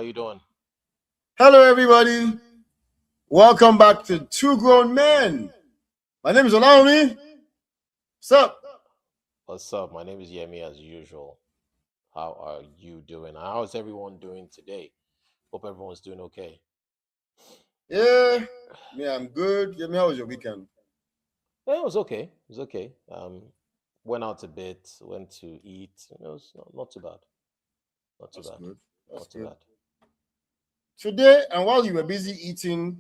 How you doing? Hello, everybody. Welcome back to Two Grown Men. My name is Olaomi. What's up? What's up? My name is Yemi as usual. How are you doing? How's everyone doing today? Hope everyone's doing okay. Yeah, I'm good. Yeah, how was your weekend? Yeah, it was okay. It was okay. Went out a bit, went to eat. It was not too bad. Not too That's bad. good. That's Not too good. bad. Today, and while you were busy eating,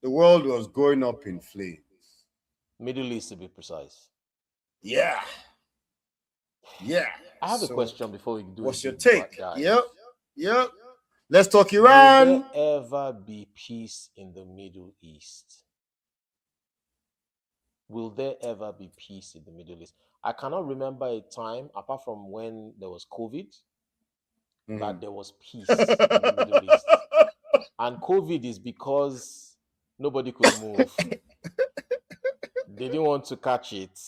the world was going up in flames. Middle East to be precise. Yeah. I have a So, question before we do a what's your deep take? dive. Yep. Let's talk Will there Iran. ever be peace in the Middle East? Will there ever be peace in the Middle East? I cannot remember a time, apart from when there was COVID, that there was peace in the Middle East. And COVID is because nobody could move. They didn't want to catch it.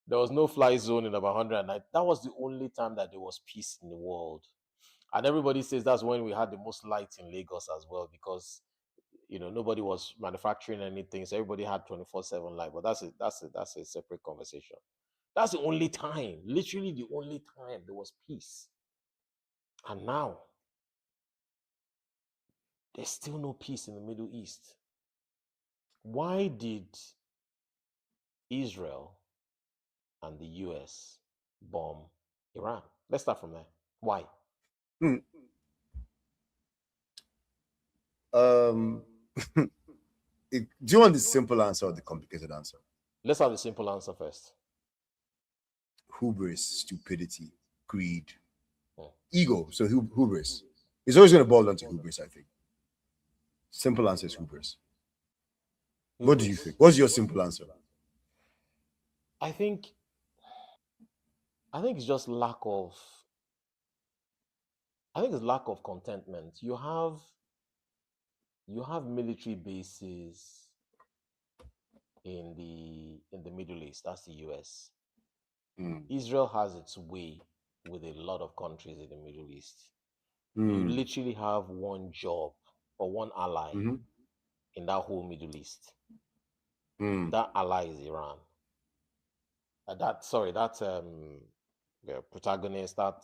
There was no fly zone in about 109. That was the only time that there was peace in the world. And everybody says that's when we had the most light in Lagos as well, because nobody was manufacturing anything, so everybody had 24/7 light. But that's a separate conversation. That's the only time, literally the only time there was peace. And now there's still no peace in the Middle East. Why did Israel and the US bomb Iran? Let's start from there. Why? Hmm. Um, do you want the simple answer or the complicated answer? Let's have the simple answer first. Hubris, stupidity, greed, Hmm. ego. So hubris. It's always going to boil down to hubris, I think. Simple answer is hubris. What do you think? What's your simple answer? I think it's just lack of contentment. You have military bases in the Middle East. That's the US. Israel has its way with a lot of countries in the Middle East. You literally have one job or one ally in that whole Middle East. That ally is Iran. That protagonist, that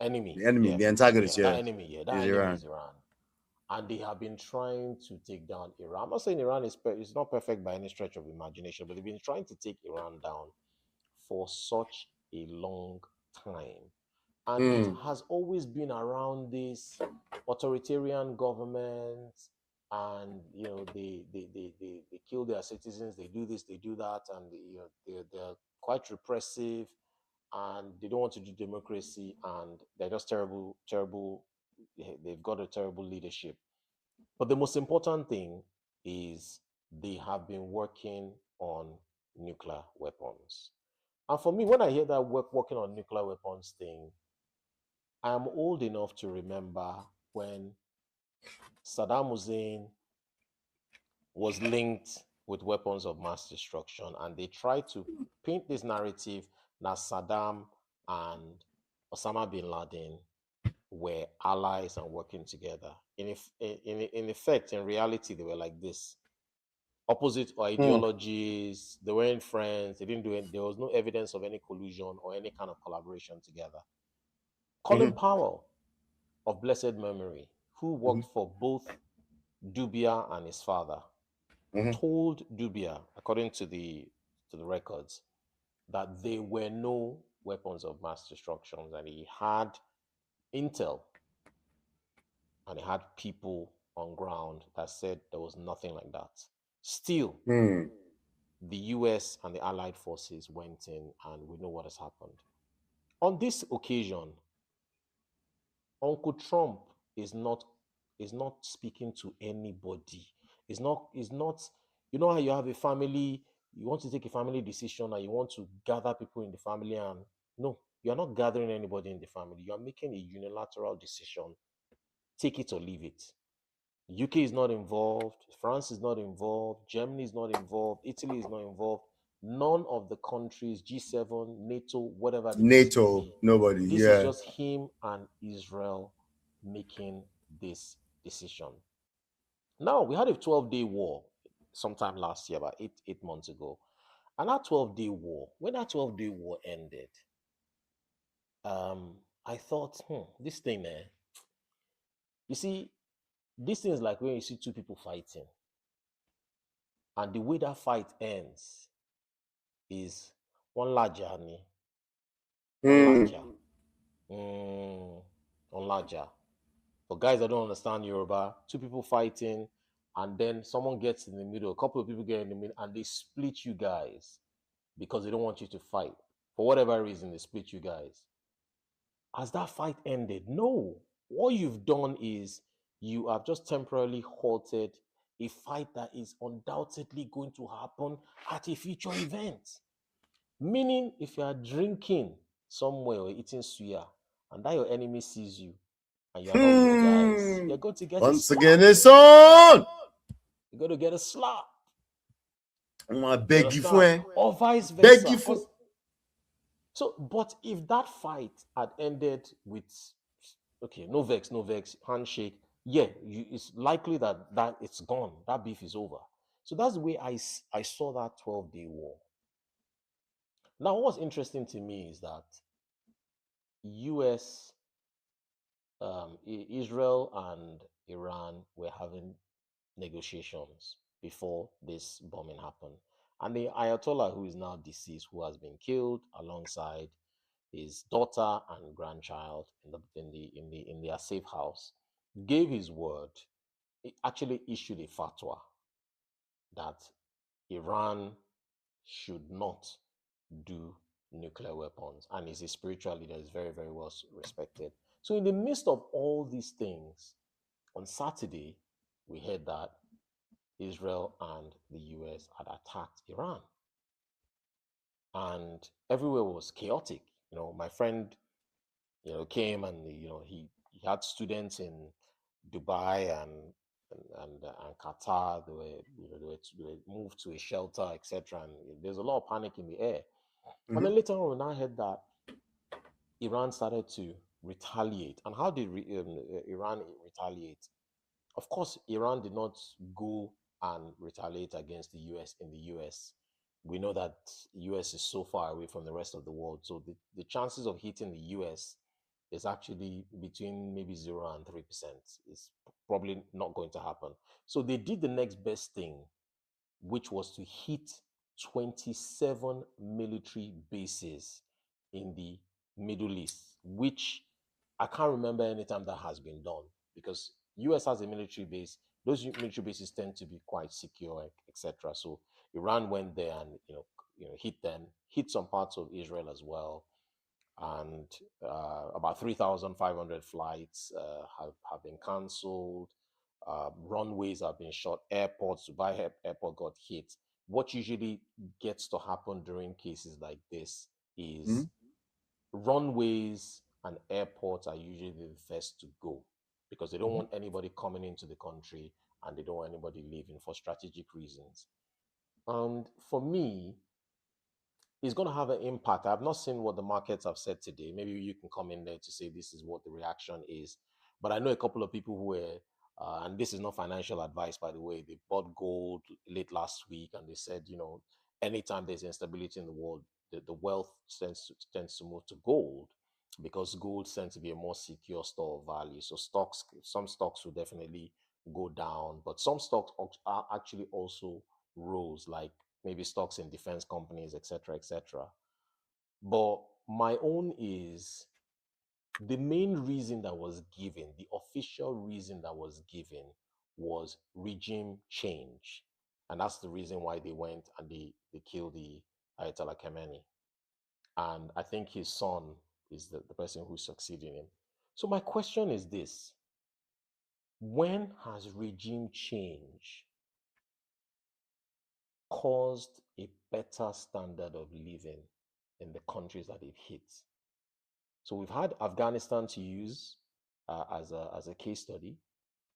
enemy. The enemy, the antagonist, That enemy, that is enemy Iran. is Iran. And they have been trying to take down Iran. I'm not saying Iran is not perfect by any stretch of imagination, but they've been trying to take Iran down for such a long time. And it has always been around this authoritarian government, and they kill their citizens, they do this, they do that, and they're quite repressive, and they don't want to do democracy, and they're just terrible. They've got a terrible leadership. But the most important thing is they have been working on nuclear weapons. And for me, when I hear that working on nuclear weapons thing, I am old enough to remember when Saddam Hussein was linked with weapons of mass destruction, and they tried to paint this narrative that Saddam and Osama bin Laden were allies and working together. In effect, in reality, they were like this: opposite ideologies. They weren't friends. They didn't do it. There was no evidence of any collusion or any kind of collaboration together. Colin Powell, of blessed memory, who worked for both Dubia and his father, told Dubia, according to the records, that there were no weapons of mass destruction, that he had intel and he had people on ground that said there was nothing like that. Still, the US and the Allied forces went in, and we know what has happened. On this occasion, Uncle Trump is not speaking to anybody. Is not you know how you have a family, you want to take a family decision and you want to gather people in the family, and no, you're not gathering anybody in the family. You are making a unilateral decision. Take it or leave it. UK is not involved, France is not involved, Germany is not involved, Italy is not involved. None of the countries, G7, NATO, whatever the case may NATO, be. nobody. This is just him and Israel making this decision. Now, we had a 12-day war sometime last year, about eight months ago. And that 12-day war, when that 12-day war ended, I thought, this thing, you see, this thing is like when you see two people fighting, and the way that fight ends is one larger, one Hmm. larger, one larger. For guys that don't understand Yoruba, two people fighting, and then someone gets in the middle, a couple of people get in the middle, and they split you guys because they don't want you to fight. For whatever reason, they split you guys. Has that fight ended? No. What you've done is you have just temporarily halted a fight that is undoubtedly going to happen at a future event. Meaning, if you are drinking somewhere or eating suya and that your enemy sees you and you are not with the guys, Hmm. you're going to get a Once slap. again, it's on. You're going to get a slap. I want to You beg you for understand? it. Or vice Beg versa. you for. Because so, but if that fight had ended with, okay, no vex, no vex, handshake, yeah, it's likely that it's gone. That beef is over. So that's the way I saw that 12-day war. Now, what's interesting to me is that U.S., Israel, and Iran were having negotiations before this bombing happened, and the Ayatollah, who is now deceased, who has been killed alongside his daughter and grandchild in their safe house, gave his word. He actually issued a fatwa that Iran should not do nuclear weapons, and is a spiritual leader, is very, very well respected. So, in the midst of all these things, on Saturday, we heard that Israel and the US had attacked Iran, and everywhere was chaotic. My friend, came, and he had students in Dubai and Qatar. They were moved to a shelter, etc. And there's a lot of panic in the air. And Mhm. then later on, we now heard that Iran started to retaliate. And how did Iran retaliate? Of course, Iran did not go and retaliate against the US in the US. We know that US is so far away from the rest of the world. So the chances of hitting the US is actually between maybe 0 and 3%. It's probably not going to happen. So they did the next best thing, which was to hit 27 military bases in the Middle East, which I can't remember any time that has been done, because US has a military base. Those military bases tend to be quite secure, etc. So Iran went there and hit them, hit some parts of Israel as well, and about 3,500 flights have been cancelled. Runways have been shut. Airports, Dubai airport got hit. What usually gets to happen during cases like this is Mhm. runways and airports are usually the first to go, because they don't Mhm. want anybody coming into the country, and they don't want anybody leaving for strategic reasons. And for me, it's going to have an impact. I've not seen what the markets have said today. Maybe you can come in there to say this is what the reaction is. But I know a couple of people who were, and this is not financial advice, by the way, they bought gold late last week, and they said, anytime there's instability in the world, the wealth tends to move to gold, because gold tends to be a more secure store of value. So some stocks will definitely go down, but some stocks are actually also rose, like maybe stocks in defense companies, etc., etc. But my own is the main reason that was given, the official reason that was given, was regime change. And that's the reason why they went and they killed the Ayatollah Khamenei. And I think his son is the person who's succeeding him. So my question is this: when has regime change caused a better standard of living in the countries that it hit? So we've had Afghanistan to use as a case study.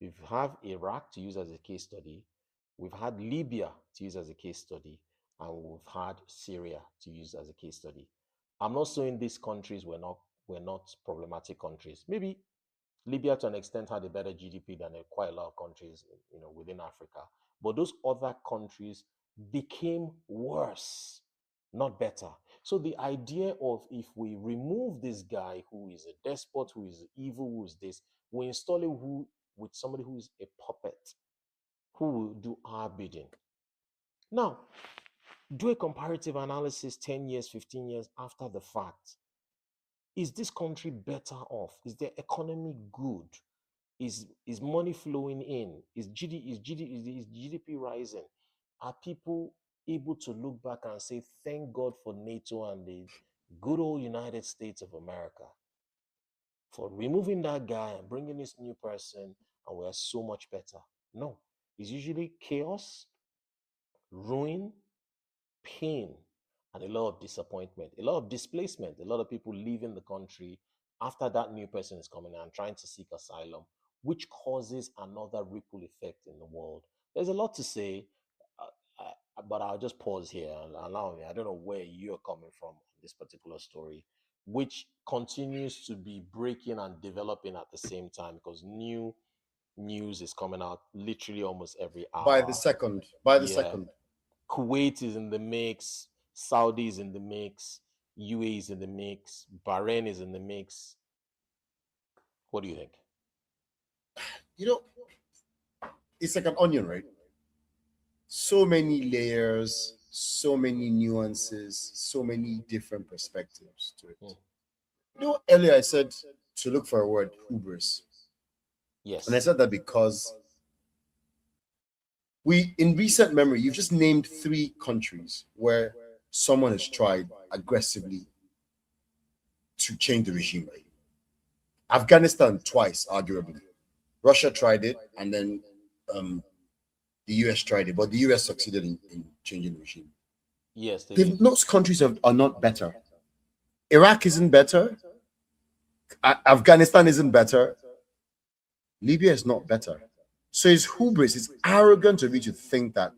We've had Iraq to use as a case study. We've had Libya to use as a case study, and we've had Syria to use as a case study. I'm not saying these countries were not problematic countries. Maybe Libya, to an extent, had a better GDP than quite a lot of countries, within Africa. But those other countries became worse, not better. So the idea of, if we remove this guy who is a despot, who is evil, who is this, we install it with somebody who is a puppet, who will do our bidding. Now, do a comparative analysis 10 years, 15 years after the fact. Is this country better off? Is their economy good? Is money flowing in? Is GDP rising? Are people able to look back and say, thank God for NATO and the good old United States of America for removing that guy and bringing this new person, and we're so much better? No. It's usually chaos, ruin, pain, and a lot of disappointment, a lot of displacement, a lot of people leaving the country after that new person is coming and trying to seek asylum, which causes another ripple effect in the world. There's a lot to say, but I'll just pause here and allow me. I don't know where you're coming from on this particular story, which continues to be breaking and developing at the same time, because new news is coming out literally almost every By the hour. second, by the Yeah, second. Kuwait is in the mix, Saudi is in the mix, UAE is in the mix, Bahrain is in the mix. What do you think? You know, it's like an onion, right? So many layers, so many nuances, so many different perspectives to Hmm. it. Earlier I said to look for a word, hubris. And I Yes. said that because in recent memory, you've just named 3 countries where someone has tried aggressively to change the regime. Afghanistan twice, arguably. Russia tried it, and then the US tried it, but the US succeeded in changing the regime. Yes, they did. Those countries are not better. Iraq isn't better. Afghanistan isn't better. Libya is not better. So it's hubris. It's arrogant of you to think that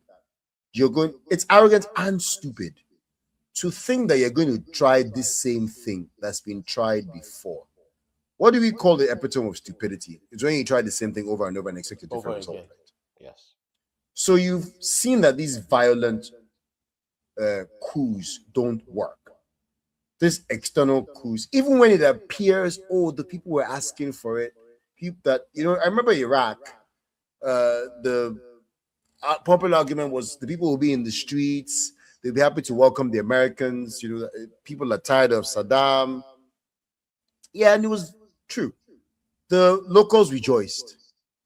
it's arrogant and stupid to think that you're going to try this same thing that's been tried before. What do we call the epitome of stupidity? It's when you try the same thing over and over and expect a different Over result. again. Yes. So you've seen that these violent coups don't work. This external coups, even when it appears, the people were asking for it. People that, I remember Iraq, the popular argument was the people will be in the streets, they'll be happy to welcome the Americans, people are tired of Saddam. Yeah, and it was true. The locals rejoiced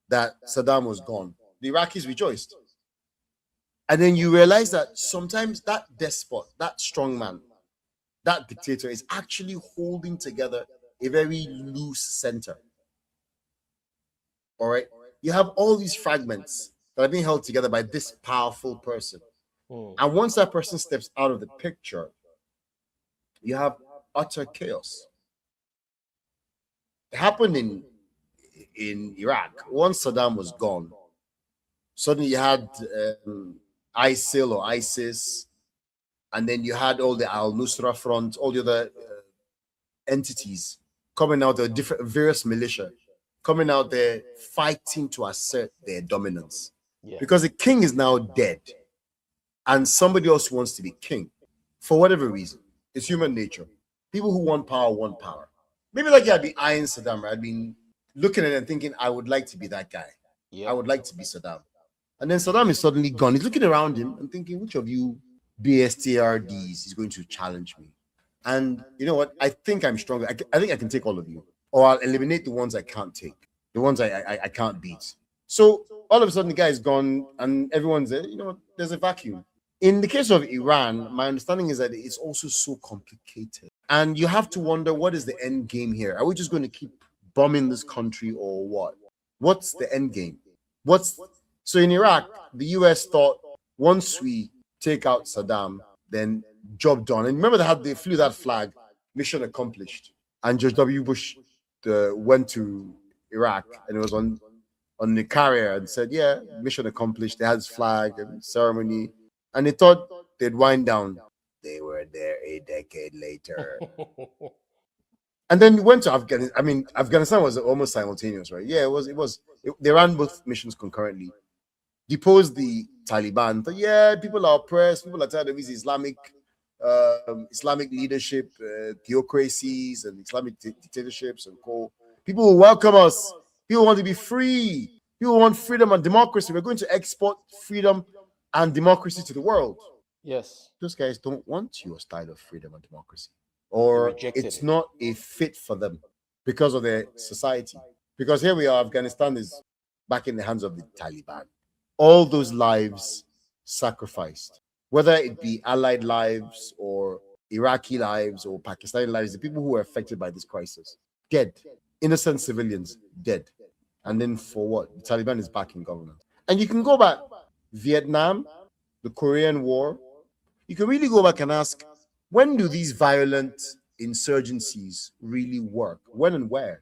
that Saddam was gone. The Iraqis rejoiced. And then you realize that sometimes that despot, that strongman, that dictator is actually holding together a very loose center. All right? You have all these fragments that are being held together by this powerful person. Hmm. And once that person steps out of the picture, you have utter chaos. It happened in Iraq. Once Saddam was gone, suddenly you had ISIL or ISIS, and then you had all the Al Nusra Front, all the other entities coming out, of different various militia coming out there fighting to assert their dominance. Yeah. Because the king is now dead, and somebody else wants to be king for whatever reason. It's human nature. People who want power want power. Maybe like I'd be eyeing Saddam, right? I'd been looking at it and thinking, I would like to be that guy. Yeah. I would like to be Saddam. And then Saddam is suddenly gone. He's looking around him and thinking, which of you BSTRDs is going to challenge me? And you know what? I think I'm stronger. I think I can take all of you, or I'll eliminate the ones I can't take, the ones I can't beat. So all of a sudden, the guy is gone, and everyone's there. There's a vacuum. In the case of Iran, my understanding is that it's also so complicated, and you have to wonder, what is the end game here? Are we just going to keep bombing this country, or what? What's the end game? So in Iraq, the US thought once we take out Saddam, then job done. And remember they flew that flag, mission accomplished. And George W. Bush went to Iraq, and it was on the carrier, and said, yeah, mission accomplished. They had his flag and ceremony, and they thought they'd wind down. They were there a decade later. And then you went to Afghanistan. I mean, Afghanistan was almost simultaneous, right? Yeah, it was. They ran both missions concurrently. Deposed the Taliban. But yeah, people are oppressed. People are tired of these Islamic leadership, theocracies, and Islamic dictatorships and co. People will welcome us. People want to be free. People want freedom and democracy. We're going to export freedom and democracy to the world. Yes. Those guys don't want your style of freedom and democracy, They or rejected it's it. not a fit for them because of their society. Because here we are, Afghanistan is back in the hands of the Taliban. All those lives sacrificed, whether it be Allied lives or Iraqi lives or Pakistani lives, the people who were affected by this crisis, dead. Innocent civilians, dead. And then for what? The Taliban is back in government. And you can go back. Vietnam, the Korean War, you can really go back and ask, when do these violent insurgencies really work? When and where?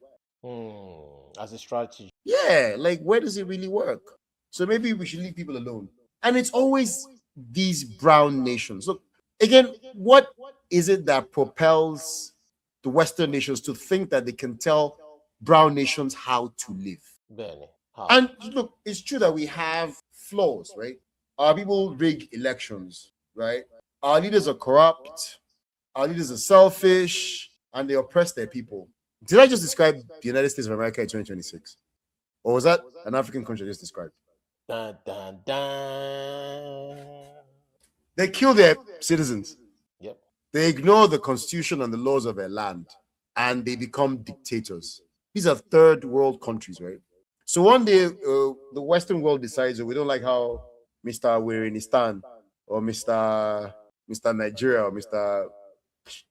As a strategy. Yeah, like where does it really work? So maybe we should leave people alone. And it's always these brown nations. Look, again, what is it that propels the Western nations to think that they can tell brown nations how to live? Benny, how? And look, it's true that we have flaws, right? Our people rig elections, right? Our leaders are corrupt, our leaders are selfish, and they oppress their people. Did I just describe the United States of America in 2026? Or was that an African country I just described? Dun, dun, dun. They kill their citizens. Yep. They ignore the constitution and the laws of their land, and they become dictators. These are third world countries, right? So one day, the Western world decides, we don't like how Mr. Wirinistan or Mr. Nigeria or Mr.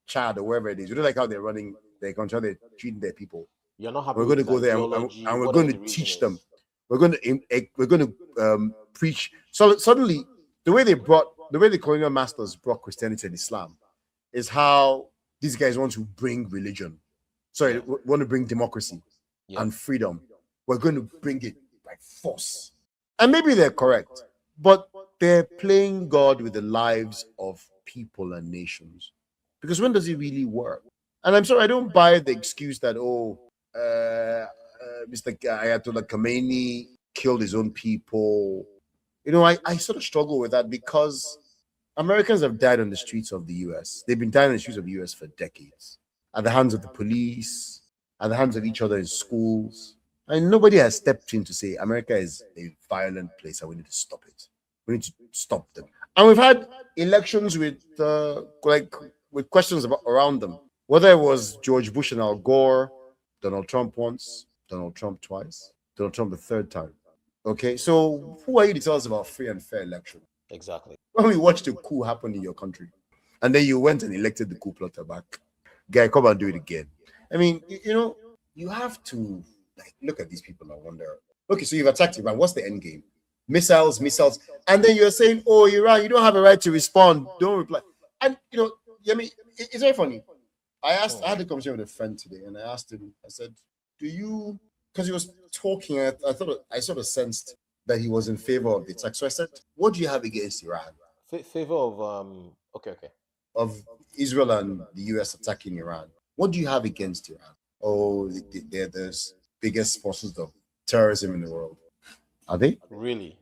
Chad or wherever it is, we don't like how they're running their country, how they're treating their people. You're not happy. We're going to go there and we're going to teach them. We're going to preach. So suddenly, the way the colonial masters brought Christianity and Islam is how these guys want to bring religion. Sorry, want to bring democracy and freedom. We're going to bring it by force. And maybe they're correct, but they're playing God with the lives of people and nations. Because when does it really work? And I'm sorry, I don't buy the excuse that, Mr. Ayatollah Khamenei killed his own people. You know, I sort of struggle with that because Americans have died on the streets of the US. They've been dying on the streets of the US for decades, at the hands of the police, at the hands of each other in schools. And nobody has stepped in to say America is a violent place and we need to stop it. We need to stop them. And we've had elections with questions around them. Whether it was George Bush and Al Gore, Donald Trump once, Donald Trump twice, Donald Trump the third time. Okay, so who are you to tell us about free and fair election? Exactly. When we watched a coup happen in your country, and then you went and elected the coup plotter back, guy, come and do it again. I mean, you have to look at these people and wonder, okay, so you've attacked Iran. What's the end game? Missiles. And then you're saying, oh, Iran, you don't have a right to respond. Don't reply. And, I mean, it's very funny. I had a conversation with a friend today, and I asked him, I said, because he was talking, I thought I sort of sensed that he was in favor of the attack. So I said, what do you have against Iran? Favor of, okay. Of Israel and the US attacking Iran. What do you have against Iran? Oh, they're the biggest sponsors of terrorism in the world. Are they? Really?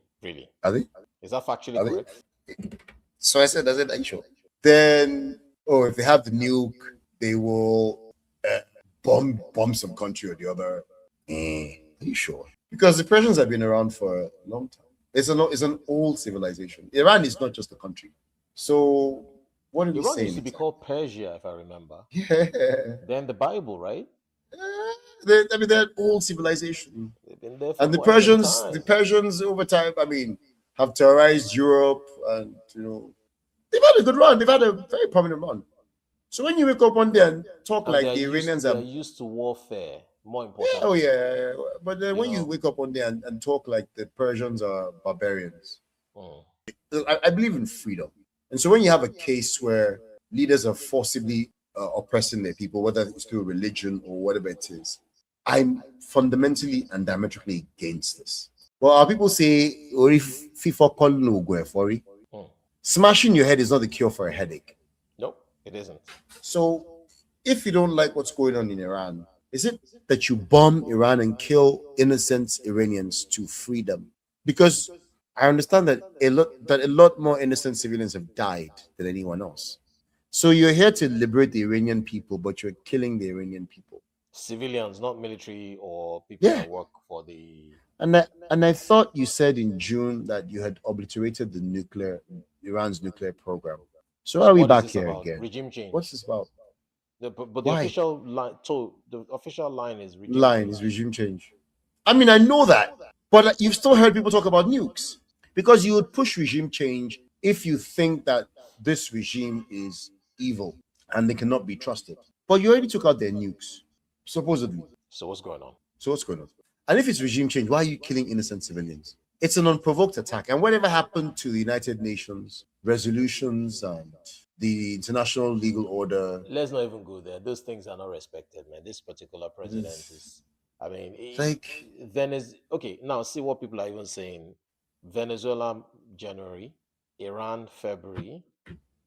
Are they? Is that factually correct? So I said, are you sure? Then, if they have the nuke, they will bomb some country or the other. Are you sure? Because the Persians have been around for a long time. It's an old civilization. Iran is not just a country. So what are we saying? Iran used to be called Persia, if I remember. Yeah. Then the Bible, right? They're an old civilization. They've been there for and the Persians over time, have terrorized Europe, and they've had a good run. They've had a very prominent run. So when you wake up one day and talk like the Iranians are used to warfare, more important. Yeah. But then when you wake up one day and talk like the Persians are barbarians, I believe in freedom. And so when you have a case where leaders are forcibly oppressing their people, whether it's through religion or whatever it is, I'm fundamentally and diametrically against this. Well, our people say, smashing your head is not the cure for a headache. Nope, it isn't. So if you don't like what's going on in Iran, is it that you bomb Iran and kill innocent Iranians to free them? Because I understand that a lot more innocent civilians have died than anyone else. So you're here to liberate the Iranian people, but you're killing the Iranian people. Civilians, not military or people Yeah. that work for the. And I thought you said in June that you had obliterated Iran's nuclear program. So So are we what is back this here about? again? Regime What's change. this about? But the Why? official line, so the official line is regime Line is change. regime change. I mean, I know that, but you've still heard people talk about nukes because you would push regime change if you think that this regime is evil and they cannot be trusted. But you already took out their nukes, supposedly. So what's going on? So what's going on? And if it's regime change, why are you killing innocent civilians? It's an unprovoked attack. And whatever happened to the United Nations resolutions and the international legal order? Let's not even go there. Those things are not respected, man. This particular president is, I mean, Like, Okay, now see what people are even saying. Venezuela, January, Iran, February.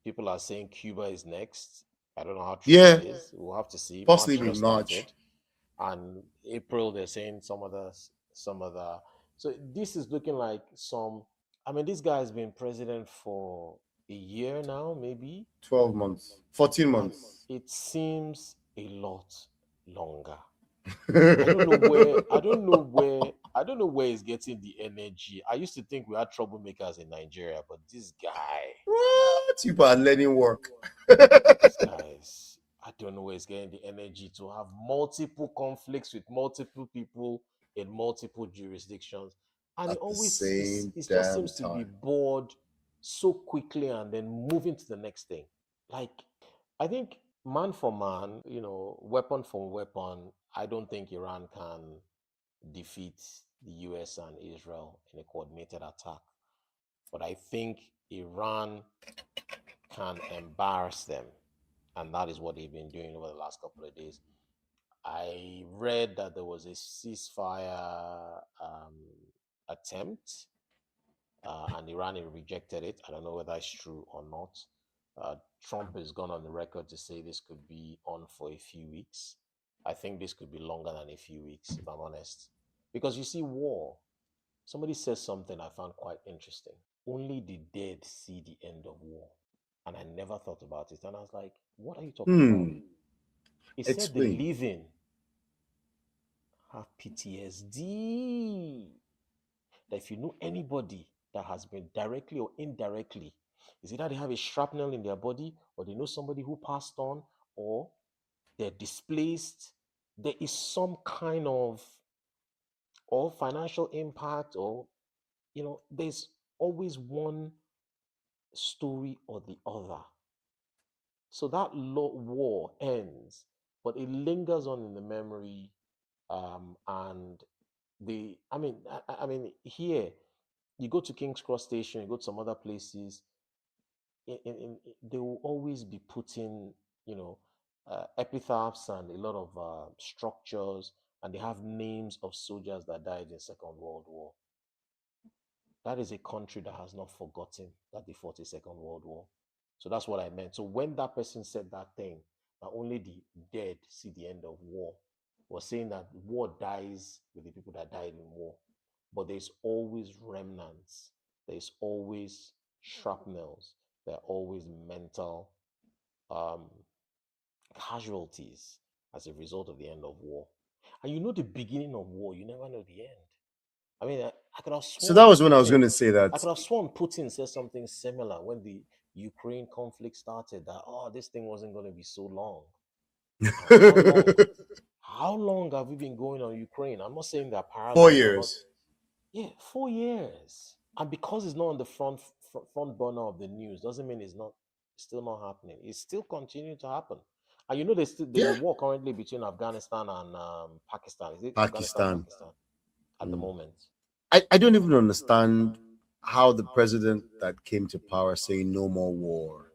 People are saying Cuba is next. I don't know how true that yeah, is. We'll have to see. March possibly just in March. started, and April they're saying some other. So this is looking like some. I mean, this guy has been president for a year now, maybe, 12 months, 14 and months. it seems a lot longer. I don't know where he's getting the energy. I used to think we had troublemakers in Nigeria, but What? People are learning work this guy is, I don't know where he's getting the energy to have multiple conflicts with multiple people in multiple jurisdictions. And at the same it just damn seems to be time. bored so quickly and then moving to the next thing. Like, I think man for man, weapon for weapon, I don't think Iran can defeat the US and Israel in a coordinated attack. But I think Iran can embarrass them. And that is what they've been doing over the last couple of days. I read that there was a ceasefire attempt, and Iran rejected it. I don't know whether it's true or not. Trump has gone on the record to say this could be on for a few weeks. I think this could be longer than a few weeks, if I'm honest. Because you see, war, somebody says something I found quite interesting. Only the dead see the end of war. And I never thought about it. And I was like, what are you talking about? Hmm. He said the Explain. living have PTSD. That if you know anybody that has been directly or indirectly, is either they have a shrapnel in their body or they know somebody who passed on or they're displaced, there is some kind of or financial impact or there's always one story or the other. So that war ends, but it lingers on in the memory, and I mean here you go to King's Cross Station, you go to some other places, they will always be putting, epitaphs and a lot of structures, and they have names of soldiers that died in Second World War. That is a country that has not forgotten that they fought a Second World War. So that's what I meant. So when that person said that thing, that only the dead see the end of war, was saying that war dies with the people that died in war. But there's always remnants, there's always shrapnels, there are always mental um, casualties as a result of the end of war. And you know the beginning of war, you never know the end. I mean, I could have So that sworn was when I was going Putin, to say I that. could have sworn Putin said something similar when the Ukraine conflict started that, oh, this thing wasn't going to be so long. And how long? How long have we been going on Ukraine? I'm not saying they're 4 paralyzed. I'm not. years. Yeah, 4 years. And because it's not on the front burner of the news, doesn't mean it's not still not happening. It's still continuing to happen. And there's a Yeah. war currently between Afghanistan and Pakistan. Is it Afghanistan, Pakistan. Pakistan at the Mm. moment? I don't even understand how the president that came to power saying no more war,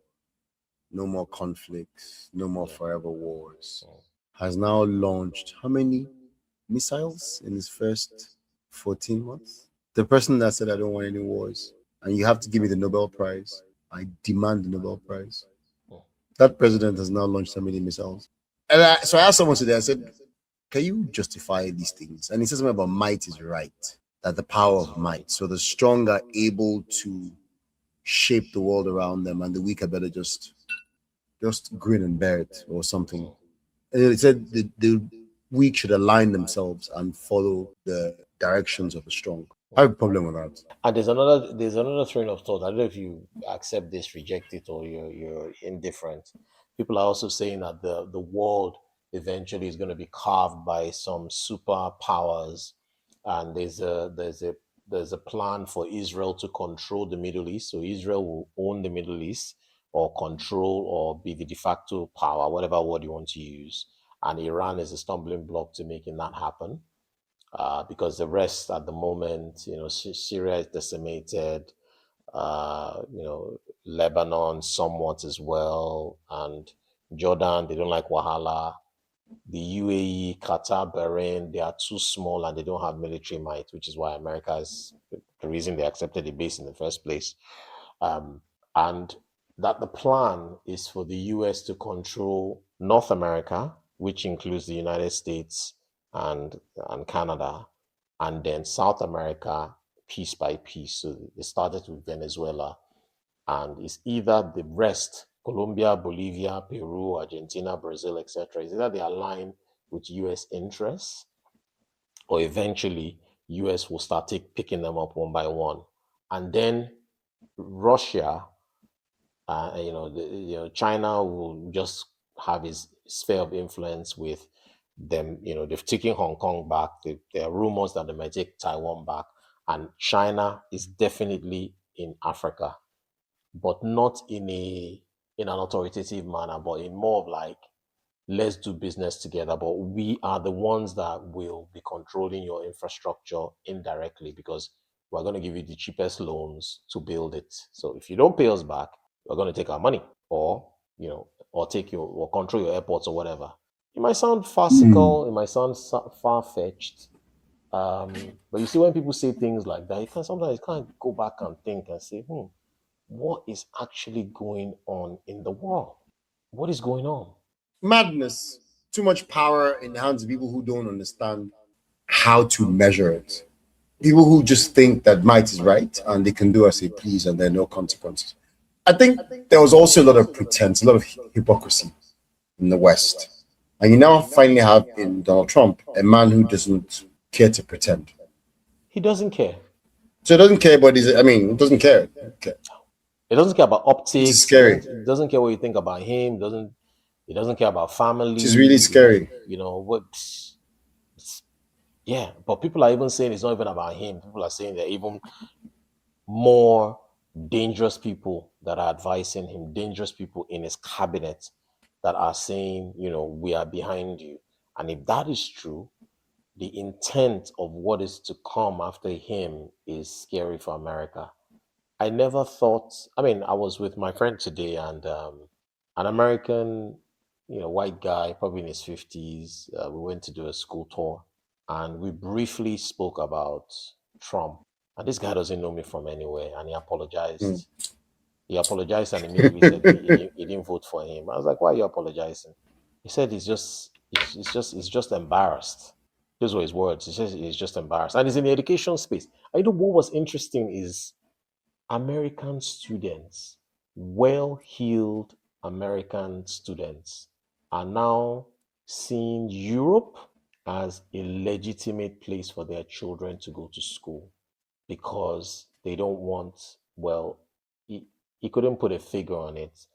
no more conflicts, no more Yeah. forever wars, Mm. has now launched how many missiles in his first 14 months? The person that said, I don't want any wars, and you have to give me the Nobel Prize. I demand the Nobel Prize. Mm. That president has now launched how many missiles? And so I asked someone today, I said, can you justify these things? And he said something about might is right, that the power of might. So the strong are able to shape the world around them, and the weak are better just grin and bear it or something. And he said the weak should align themselves and follow the directions of the strong. I have a problem with that. And there's another train of thought. I don't know if you accept this, reject it, or you're indifferent. People are also saying that the world eventually is going to be carved by some superpowers, and there's a plan for Israel to control the Middle East. So Israel will own the Middle East or control or be the de facto power, whatever word you want to use. And Iran is a stumbling block to making that happen, because the rest at the moment, Syria is decimated, Lebanon somewhat as well, and Jordan, they don't like Wahala. The UAE, Qatar, Bahrain, they are too small and they don't have military might, which is why America is the reason they accepted the base in the first place. And that the plan is for the US to control North America, which includes the United States and Canada, and then South America piece by piece. So it started with Venezuela, and it's either the rest, Colombia, Bolivia, Peru, Argentina, Brazil, etc. Is either they align with US interests, or eventually US will start picking them up one by one. And then Russia, China will just have his sphere of influence with them. They've taken Hong Kong back. There are rumors that they might take Taiwan back, and China is definitely in Africa, but not in an authoritative manner, but in more of like, let's do business together, but we are the ones that will be controlling your infrastructure indirectly, because we're going to give you the cheapest loans to build it. So if you don't pay us back, we're going to take our money, or or take your or control your airports or whatever. It might sound Hmm. farcical, it might sound far-fetched, but you see, when people say things like that, you can sometimes go back and think and say, what is actually going on in the world? What is going on? Madness. Too much power in the hands of people who don't understand how to measure it. People who just think that might is right and they can do as they please and there are no consequences. I think there was also a lot of pretense, a lot of hypocrisy in the West. And you now finally have in Donald Trump a man who doesn't care to pretend. He doesn't care. So he doesn't care, but I mean, he doesn't care. Okay. He doesn't care about Which is optics. scary. He doesn't care what you think about him. He doesn't care about Which is really family. scary. What? Yeah, but people are even saying it's not even about him. People are saying there are even more dangerous people that are advising him, dangerous people in his cabinet that are saying, we are behind you. And if that is true, the intent of what is to come after him is scary for America. I never thought. I mean, I was with my friend today, and an American, white guy, probably in his 50s. We went to do a school tour, and we briefly spoke about Trump. And this guy doesn't know me from anywhere, and he Mm. apologized. He apologized and immediately said he didn't vote for him. I was like, "Why are you apologizing?" He said he's just embarrassed. Those were his words. He says he's just embarrassed, and he's in the education space. I know what was interesting is American students, well-heeled American students, are now seeing Europe as a legitimate place for their children to go to school, because they don't want, well, he couldn't put a figure on it,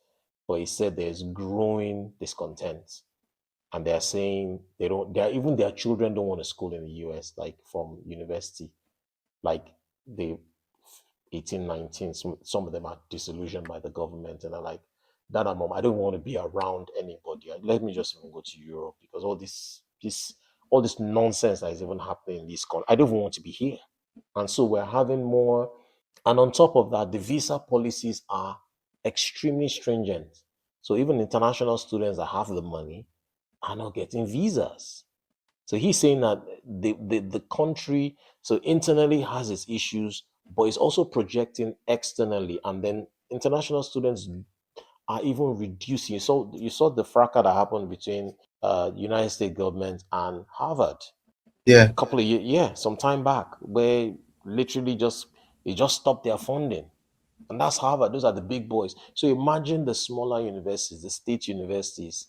but he said there's growing discontent. And they're saying even their children don't want to school in the US, like from university. Like they 18, 19, some of them are disillusioned by the government and are like, that mom, I don't want to be around anybody. Let me just even go to Europe, because all this nonsense that is even happening in this country, I don't even want to be here. And so we're having more. And on top of that, the visa policies are extremely stringent. So even international students that have the money are not getting visas. So he's saying that the country, so internally has its issues, but it's also projecting externally. And then international students are even reducing. You saw the fracas that happened between United States government and Harvard Yeah. a couple of years, yeah, some time back, where literally just they just stopped their funding. And that's Harvard. Those are the big boys. So imagine the smaller universities, the state universities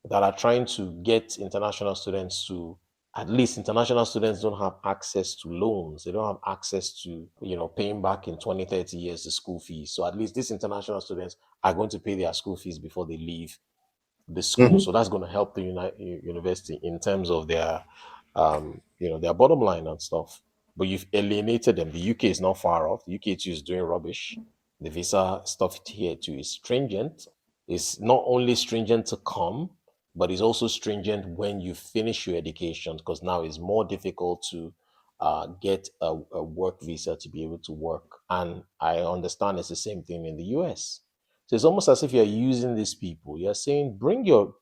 that are trying to get international students to, at least international students don't have access to loans. They don't have access to, paying back in 20, 30 years the school fees. So at least these international students are going to pay their school fees before they leave the school. Hmm. So that's going to help the university in terms of their bottom line and stuff. But you've alienated them. The UK is not far off. The UK too is doing rubbish. The visa stuff here too is stringent. It's not only stringent to come, but it's also stringent when you finish your education, because now it's more difficult to get a work visa to be able to work. And I understand it's the same thing in the US. So it's almost as if you're using these people. You're saying, bring your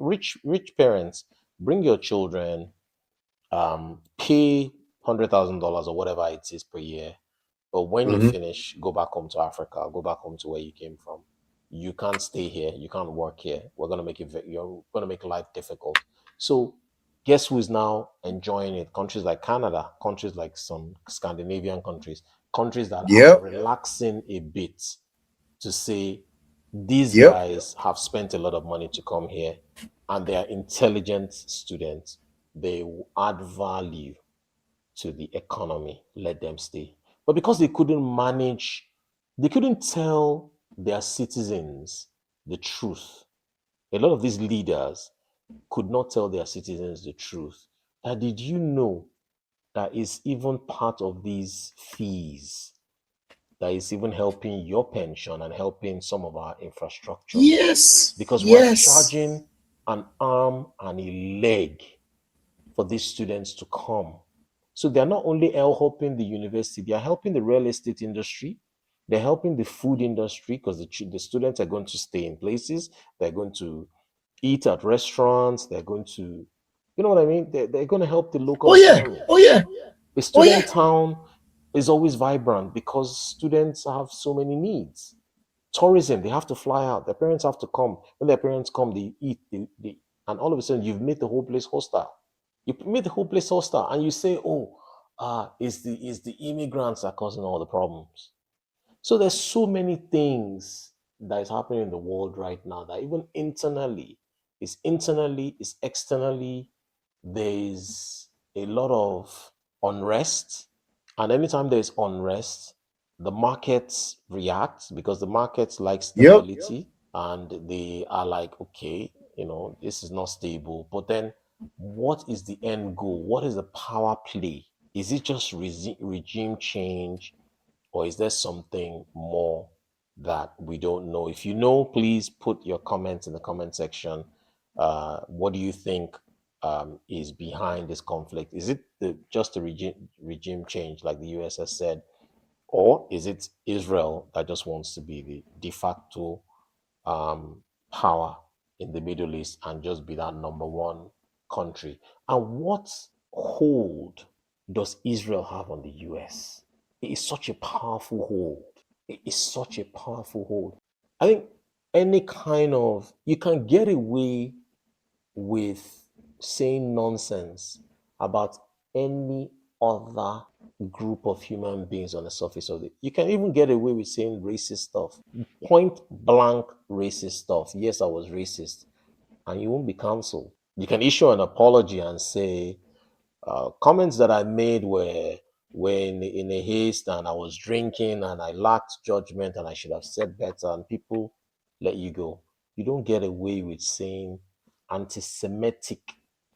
rich parents, bring your children, pay $100,000 or whatever it is per year. But when you Hmm. finish, go back home to Africa, go back home to where you came from. You can't stay here. You can't work here. We're gonna make it. You're gonna make life difficult. So, guess who is now enjoying it? Countries like Canada, countries like some Scandinavian countries, countries that are Yep. relaxing a bit to say these Yep. guys have spent a lot of money to come here and they are intelligent students. They will add value to the economy. Let them stay. But because they couldn't manage, they couldn't tell their citizens the truth. A lot of these leaders could not tell their citizens the truth. Did you know that is even part of these fees that is even helping your pension and helping some of our infrastructure? Yes. Because we're Yes. charging an arm and a leg for these students to come. So they're not only helping the university, they are helping the real estate industry. They're helping the food industry because the students are going to stay in places. They're going to eat at restaurants. They're going to, you know what I mean? They're going to help the local Oh yeah. economy. Oh yeah. A Oh yeah. student town is always vibrant because students have so many needs. Tourism, they have to fly out. Their parents have to come. When their parents come, they eat, and all of a sudden you've made the whole place hostile. You made the whole place hostile, and you say, "Oh, it's the immigrants that are causing all the problems." So there's so many things that is happening in the world right now that even internally, is externally, there's a lot of unrest. And anytime there's unrest, the markets react because the markets like Yep. stability and they are like, okay, this is not stable. But then what is the end goal? What is the power play? Is it just regime change? Or is there something more that we don't know? If you know, please put your comments in the comment section. What do you think is behind this conflict? Is it just a regime change, like the US has said, or is it Israel that just wants to be the de facto um, power in the Middle East and just be that number one country? And what hold does Israel have on the US? It is such a powerful hold. It is such a powerful hold. I think any kind of, you can get away with saying nonsense about any other group of human beings on the surface of it. You can even get away with saying racist stuff, point blank racist stuff. Yes, I was racist, and you won't be cancelled. You can issue an apology and say, comments that I made were in a haste, and I was drinking, and I lacked judgment, and I should have said better, and people let you go. You don't get away with saying anti-Semitic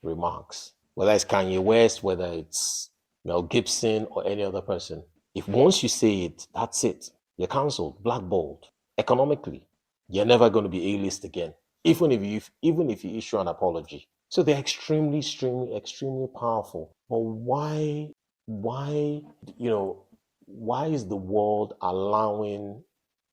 remarks, whether it's Kanye West, whether it's Mel Gibson, or any other person. If once you say it, that's it. You're cancelled, blackballed. Economically, you're never going to be A-list again, even if you issue an apology. So they're extremely, extremely, extremely powerful. But why, you know, why is the world allowing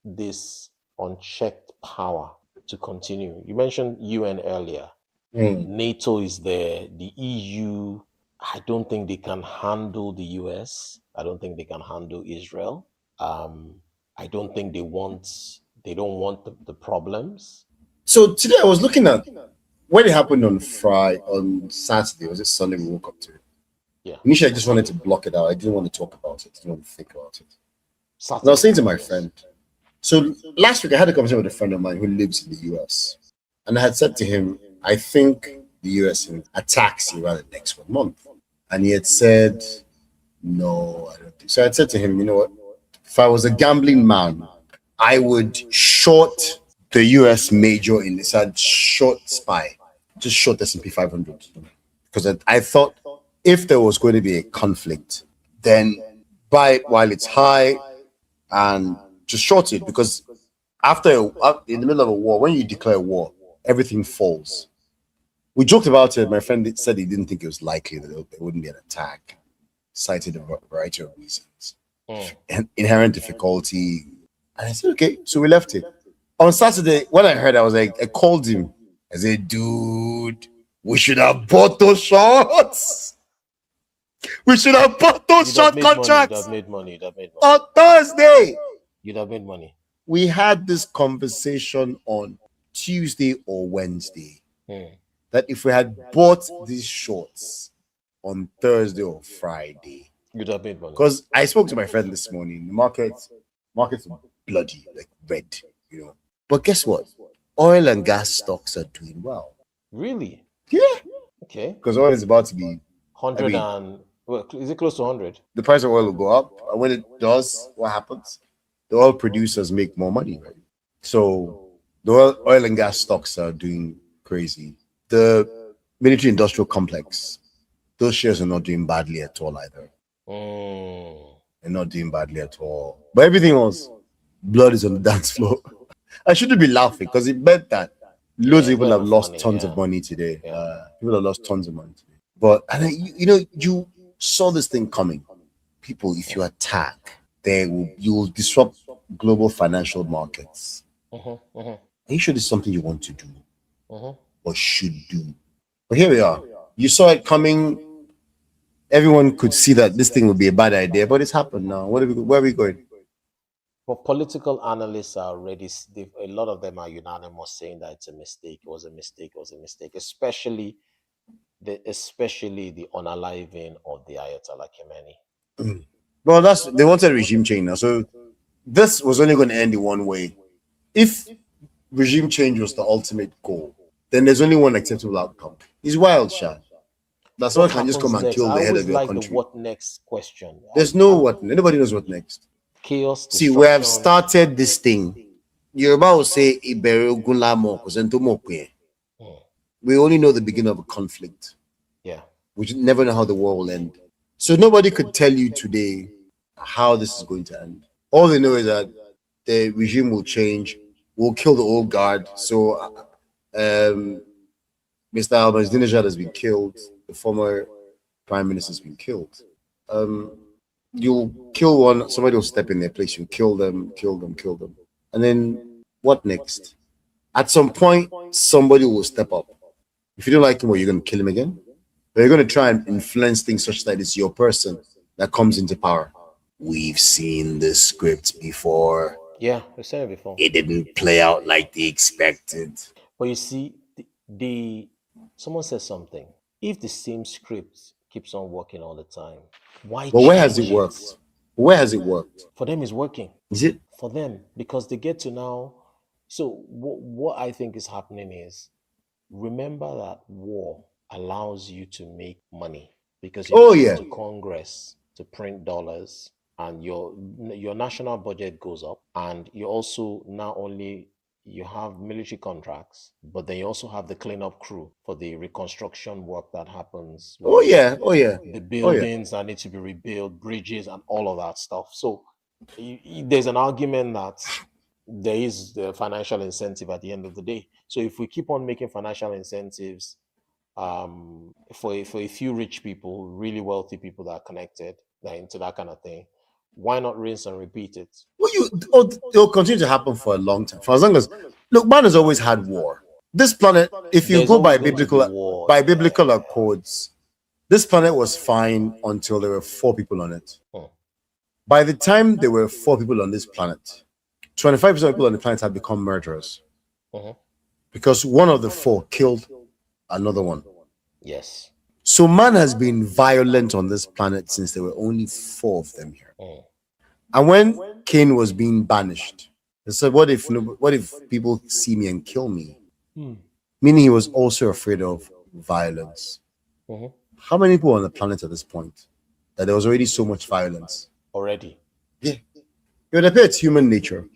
this unchecked power to continue? You mentioned UN earlier. Mm. NATO is there. The EU, I don't think they can handle the US. I don't think they can handle Israel. I don't think they want They don't want the problems. So today I was looking at when it happened on Saturday. Was it Sunday? We woke up to it. Yeah. Initially, I just wanted to block it out. I didn't want to talk about it. I didn't want to think about it. And I was Saturday. saying to my Yes. friend, so last week I had a conversation with a friend of mine who lives in the US. And I had said to him, I think the US attacks Iran the next 1 month. And he had said, no, I don't think so. I had said to him, you know what? If I was a gambling man, I would short the US major in this. I'd short SPY, just short S&P 500. Because I thought if there was going to be a conflict, then buy it while it's high and just short it. Because in the middle of a war, when you declare war, everything falls. We joked about it. My friend said he didn't think it was likely that there wouldn't be an attack, cited a variety of reasons. And inherent difficulty. And I said, okay, so we left it. On Saturday, when I heard, I called him. I said, dude, we should have bought those shorts. We should have bought those short contracts. You'd have made money. On Thursday. You'd have made money. We had this conversation on Tuesday or Wednesday that if we had bought these shorts on Thursday or Friday, you'd have made money. Because I spoke to my friend this morning. The market's bloody, like red, you know. But guess what? Oil and gas stocks are doing well. Really? Yeah. Okay. Because oil is about to be 100 well, is it close to 100? The price of oil will go up. And when it does, what happens? The oil producers make more money, right? So the oil and gas stocks are doing crazy. The military industrial complex, those shares are not doing badly at all either. They're not doing badly at all. But everything else, blood is on the dance floor. I shouldn't be laughing because it meant that loads of people have lost tons of money today. People have lost tons of money today. But you saw this thing coming. People, if you attack, you will disrupt global financial markets. Are you sure this is something you want to do or should do? But here we are. You saw it coming. Everyone could see that this thing would be a bad idea, but it's happened now. Where are we going? Well, political analysts are already, a lot of them are unanimous saying that it's a mistake. It was a mistake. Especially the unaliving of the Ayatollah Khamenei. Well, they wanted regime change now. So this was only going to end in one way. If regime change was the ultimate goal, then there's only one acceptable outcome. It's wild, Sha. That's why I can just come and kill the head of your country. The what next question. There's no what. Nobody knows what next. Chaos. See, we have started this thing. Yoruba will say, we only know the beginning of a conflict. Yeah. We never know how the war will end. So nobody could tell you today how this is going to end. All they know is that the regime will change. We'll kill the old guard. So Mr. Ahmadinejad has been killed. The former prime minister has been killed. You'll kill one, somebody will step in their place. You'll kill them. And then what next? At some point, somebody will step up. If you don't like him, you're going to kill him again? But you're going to try and influence things such that it's your person that comes into power. We've seen this script before. Yeah, we've seen it before. It didn't play out like they expected. But you see, someone says something. If the same script keeps on working all the time, why? But where has it worked? Where has it worked? For them, it's working. Is it? For them, because they get to now. So what I think is happening is, remember that war allows you to make money because you go to Congress to print dollars, and your national budget goes up, and you also not only you have military contracts, but then you also have the cleanup crew for the reconstruction work that happens. The buildings that need to be rebuilt, bridges, and all of that stuff. So there's an argument that there is the financial incentive at the end of the day. So if we keep on making financial incentives for a few rich people, really wealthy people that are connected into that kind of thing, why not rinse and repeat it? Well, it'll continue to happen for a long time. For as long as, look, man has always had war. This planet, if you go by biblical accords, this planet was fine until there were 4 people on it. By the time there were 4 people on this planet, 25% of people on the planet have become murderers Mhm. because one of the four killed another one. Yes. So man has been violent on this planet since there were only four of them here. Mm. And when Cain was being banished, they said, what if people see me and kill me?" Mm. Meaning he was also afraid of violence. Mhm. How many people on the planet at this point that there was already so much violence? Already. Yeah. It would appear it's human nature.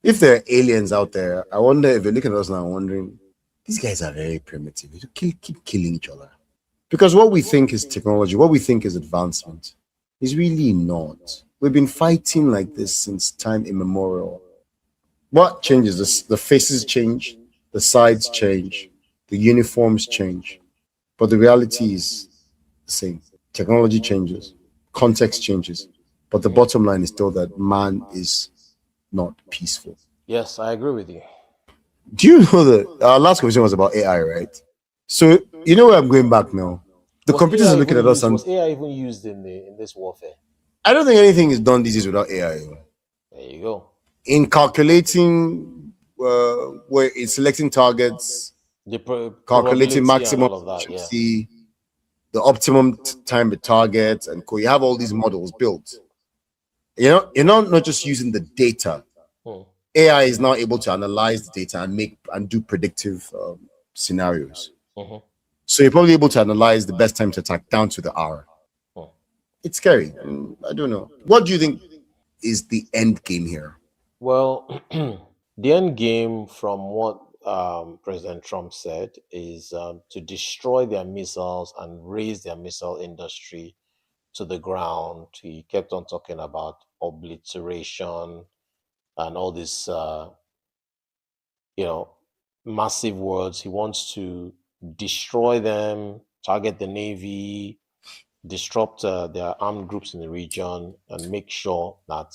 If there are aliens out there, I wonder if you're looking at us now wondering, these guys are very primitive. They keep killing each other. Because what we think is technology, what we think is advancement, is really not. We've been fighting like this since time immemorial. What changes? The faces change, the sides change, the uniforms change. But the reality is the same. Technology changes, context changes. But the Mhm. bottom line is still that man is not peaceful. Yes, I agree with you. Do you know that our last conversation was about AI, right? So you know where I'm going back now. The Was computers AI are looking even at us, used? and Was AI even used in this warfare? I don't think anything is done these days without AI. There you go. In calculating, where it's selecting targets, The calculating probability and maximum all of that. Yeah. efficiency, the optimum time to target, and you have all these models built. You're not just using the data. Hmm. AI is now able to analyze the data and make and do predictive scenarios. Mhm. So you're probably able to analyze the best time to attack down to the hour. Hmm. It's scary. I don't know. What do you think is the end game here? Well, the end game, from what President Trump said, is to destroy their missiles and raise their missile industry to the ground. He kept on talking about obliteration and all these, you know, massive words. He wants to destroy them, target the Navy, disrupt their armed groups in the region, and make sure that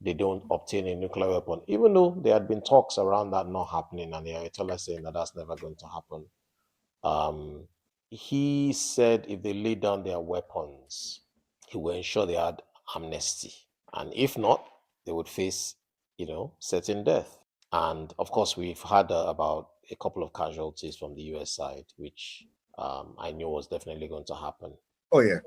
they don't obtain a nuclear weapon, even though there had been talks around that not happening, and the Ayatollah saying that that's never going to happen. Um, he said if they lay down their weapons, he will ensure they had amnesty, and if not, they would face, certain death. And of course, we've had about a couple of casualties from the U.S. side, which I knew was definitely going to happen. Oh yeah,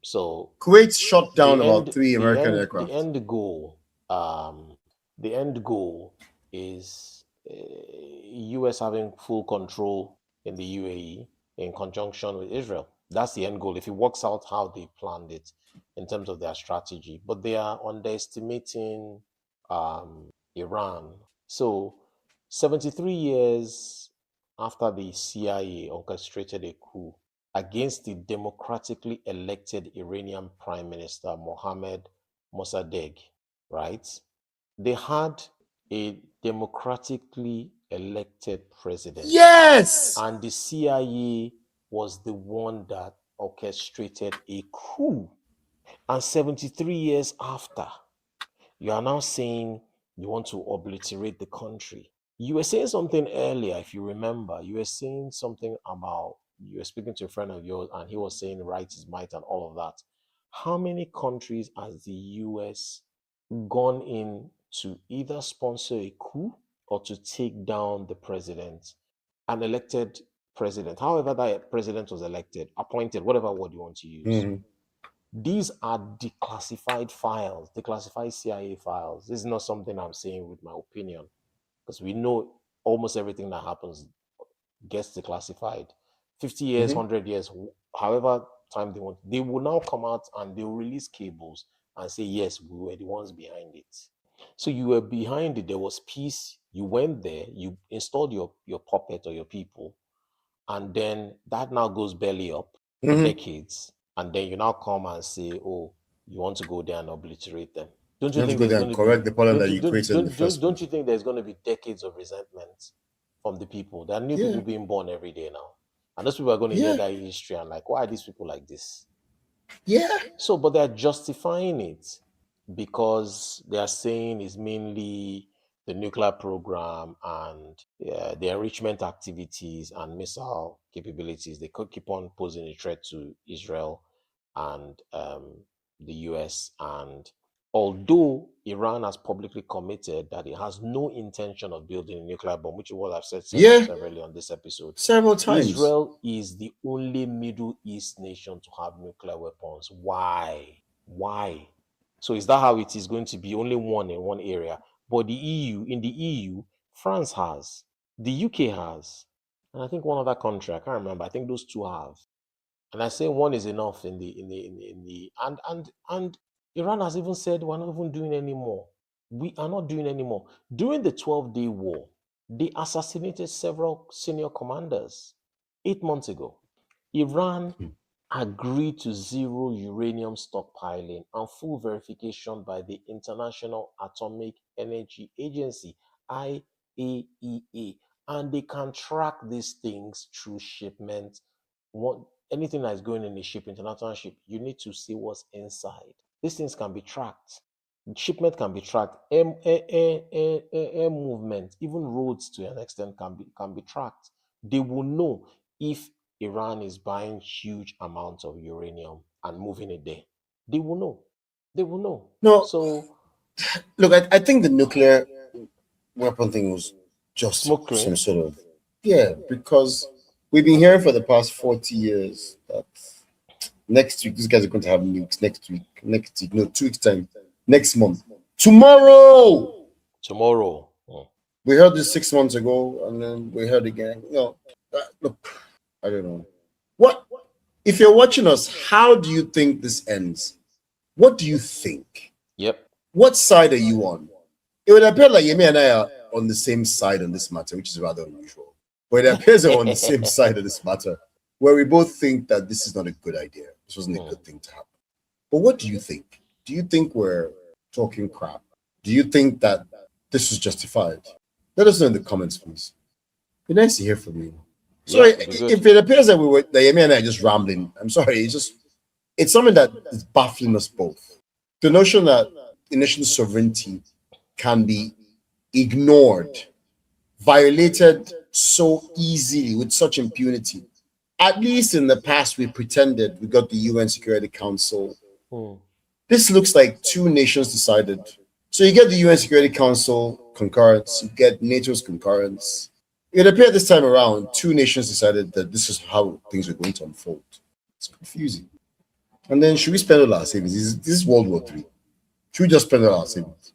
So Kuwait shot the down about end, three the American end, the aircraft. end goal, the end goal is U.S. having full control in the UAE in conjunction with Israel. That's the end goal. If it works out how they planned it in terms of their strategy, but they are underestimating Iran. So, 73 years after the CIA orchestrated a coup against the democratically elected Iranian Prime Minister Mohammad Mossadegh, right? They had a democratically elected president, Yes. and the CIA was the one that orchestrated a coup. And 73 years after, you are now saying you want to obliterate the country. You were saying something earlier, if you remember. You were saying something about, you were speaking to a friend of yours, and he was saying right is might and all of that. How many countries has the US gone in to either sponsor a coup or to take down the president, an elected president, however that president was elected, appointed, whatever word you want to use? Mhm. These are declassified files, declassified CIA files. This is not something I'm saying with my opinion, because we know almost everything that happens gets declassified. 50 years, Mhm. 100 years, however time they want, they will now come out and they'll release cables and say, yes, we were the ones behind it. So you were behind it. There was peace. You went there, you installed your puppet or your people, and then that now goes belly up for Mhm. decades, and then you now come and say, oh, you want to go there and obliterate them. Don't You you have to think go there's there going and to correct be, the problem don't that you you created in the first don't place. you think there's going to be decades of resentment from the people? There are new Yeah. people being born every day now, and those people are going to hear Yeah. that history and like, why are these people like this? Yeah. So, but they're justifying it because they are saying it's mainly the nuclear program and the enrichment activities and missile capabilities. They could keep on posing a threat to Israel and the US. And Although Iran has publicly committed that it has no intention of building a nuclear bomb, which is what I've said Yeah, severally on this episode, several times. Israel is the only Middle East nation to have nuclear weapons. Why? Why? So is that how it is going to be? Only one in one area. But in the EU, France has, the UK has, and I think one other country, I can't remember. I think those two have. And I say one is enough and Iran has even said we're not even doing anymore. We are not doing anymore. During the 12-day war, they assassinated several senior commanders 8 months ago. Iran agreed to zero uranium stockpiling and full verification by the International Atomic Energy Agency, IAEA. And they can track these things through shipment. What anything that is going in a ship, international ship, you need to see what's inside. These things can be tracked. Shipment can be tracked. Air movement, even roads to an extent can be tracked. They will know if Iran is buying huge amounts of uranium and moving it there. They will know. They will know. No, So look, I think the nuclear weapon thing was just smoke some screen. sort of, yeah, because we've been hearing for the past 40 years that next week these guys are going to have nukes. Next week, no, 2 weeks time, next month, tomorrow. Tomorrow. We heard this 6 months ago, and then we heard again. Look, I don't know. What if you're watching us? How do you think this ends? What do you think? Yep. What side are you on? It would appear like Yemi and I are on the same side on this matter, which is rather unusual. But it appears that we're on the same side of this matter, where we both think that this is not a good idea. This wasn't a good thing to happen. But what do you think? Do you think we're talking crap? Do you think that this was justified? Let us know in the comments, please. Be nice to hear from you. So if it appears that Yemi and I are just rambling, I'm sorry. It's something that is baffling us both. The notion that the nation's sovereignty can be ignored, violated so easily with such impunity. At least in the past, we pretended we got the UN Security Council. This looks like two nations decided. So you get the UN Security Council concurrence, you get NATO's concurrence. It appeared this time around, two nations decided that this is how things were going to unfold. It's confusing. And then should we spend all our savings? This is World War III. Should we just spend all our savings?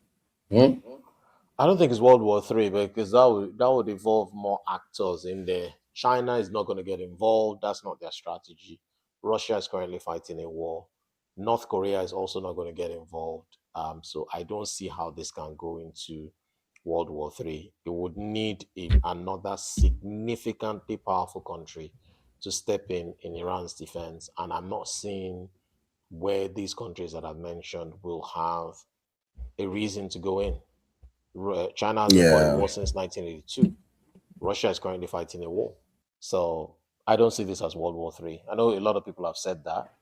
I don't think it's World War III because that would involve more actors in there. China is not going to get involved. That's not their strategy. Russia is currently fighting a war. North Korea is also not going to get involved. So I don't see how this can go into World War III. It would need another significantly powerful country to step in Iran's defense. And I'm not seeing where these countries that I've mentioned will have a reason to go in. China has been fought a war since 1982. Russia is currently fighting a war. So I don't see this as World War III. I know a lot of people have said that,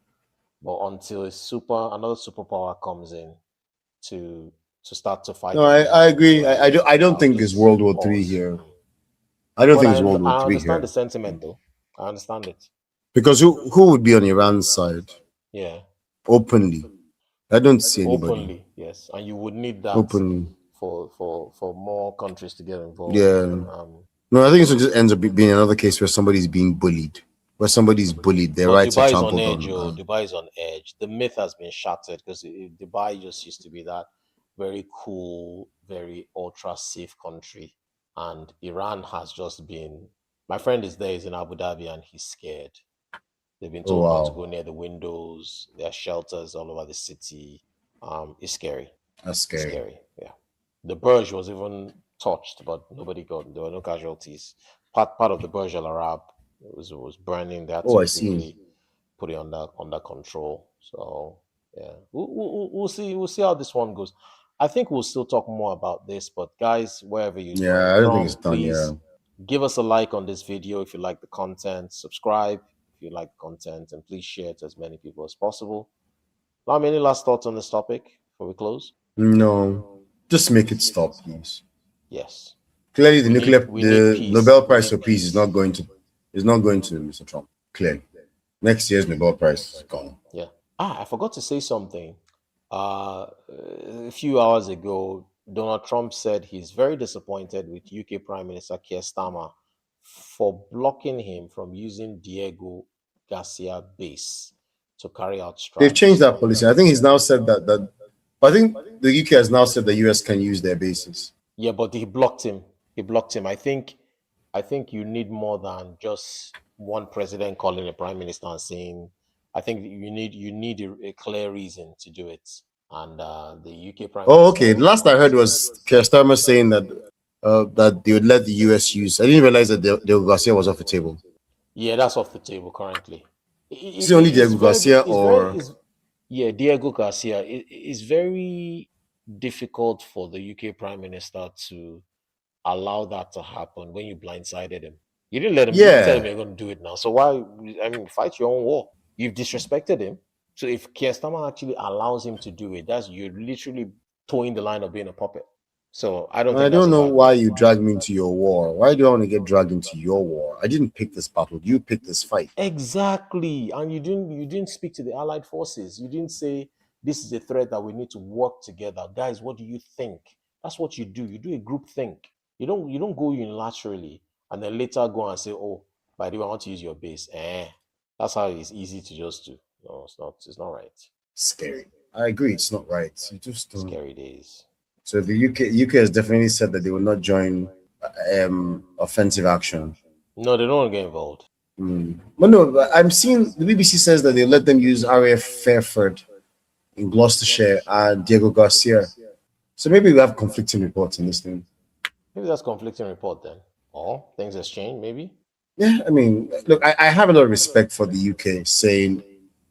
but until another superpower comes in to start to fight. No, I agree. I don't think it's World War III here. I don't think it's World War III here. I understand the sentiment, though. I understand it. Because who would be on Iran's side? Yeah. Openly. I don't see anybody. Openly, yes. And you would need that openly for more countries to get involved. Yeah. No, I think it just ends up being another case where somebody's being bullied. Where somebody's bullied, their rights are trampled on. Dubai is on edge. The myth has been shattered because Dubai just used to be that very cool, very ultra safe country. And Iran has just been. My friend is there, he's in Abu Dhabi, and he's scared. They've been told not to go near the windows. There are shelters all over the city. It's scary. That's scary. It's scary. Yeah. The Burj was even touched, but there were no casualties. Part of the Burj Al Arab was burning. They had to really put it under control. So yeah, we'll see how this one goes. I think we'll still talk more about this, but guys, wherever you I don't think it's done. Please give us a like on this video if you like the content. Subscribe if you like the content, and please share it to as many people as possible. Lam, any last thoughts on this topic before we close? No, just make it stop, please. Yes. Clearly, the Nobel Prize for Peace is not going to Mr. Trump. Clearly, next year's Nobel Prize is gone. Yeah. I forgot to say something. A few hours ago, Donald Trump said he's very disappointed with UK Prime Minister Keir Starmer for blocking him from using Diego Garcia base to carry out They've changed strikes that on policy. the. I think he's now said that I think the UK has now said the US can use their bases. Yeah, but he blocked him. He blocked him. I think you need more than just one president calling a prime minister and saying. I think you need a clear reason to do it. And the UK prime Oh, minister okay. The was last I heard was Keir Starmer saying that they would let the US use. I didn't realize that Diego Garcia was off the table. yeah, that's off the table currently. Is it only It's Diego very Garcia it's very or it's yeah, Diego Garcia. It's very difficult for the UK prime minister to allow that to happen when you blindsided him. You didn't tell him yeah? you're going to do it now. So why? I mean, fight your own war. You've disrespected him. So if Keir Starmer actually allows him to do it, that's you're literally towing the line of being a puppet. So I don't I think that's don't a know bad why move. you dragged me into your war. Why do I want to get dragged into your war? I didn't pick this battle. You picked this fight. Exactly. And you didn't speak to the allied forces. You didn't say this is a threat that we need to work together. Guys, what do you think? That's what you do. You do a group think. You don't go unilaterally and then later go and say, oh, by the way, I want to use your base. That's how it's easy to just do. No, it's not right. Scary. I agree. It's not right. You just don't. Scary days. So the UK has definitely said that they will not join offensive action. No, they don't want to get involved. But no, but I'm seeing the BBC says that they let them use RAF Fairford in Gloucestershire and Diego Garcia. So maybe we have conflicting reports in this thing. Maybe that's conflicting report then. Or things has changed, maybe. Yeah, I mean, look, I have a lot of respect for the UK saying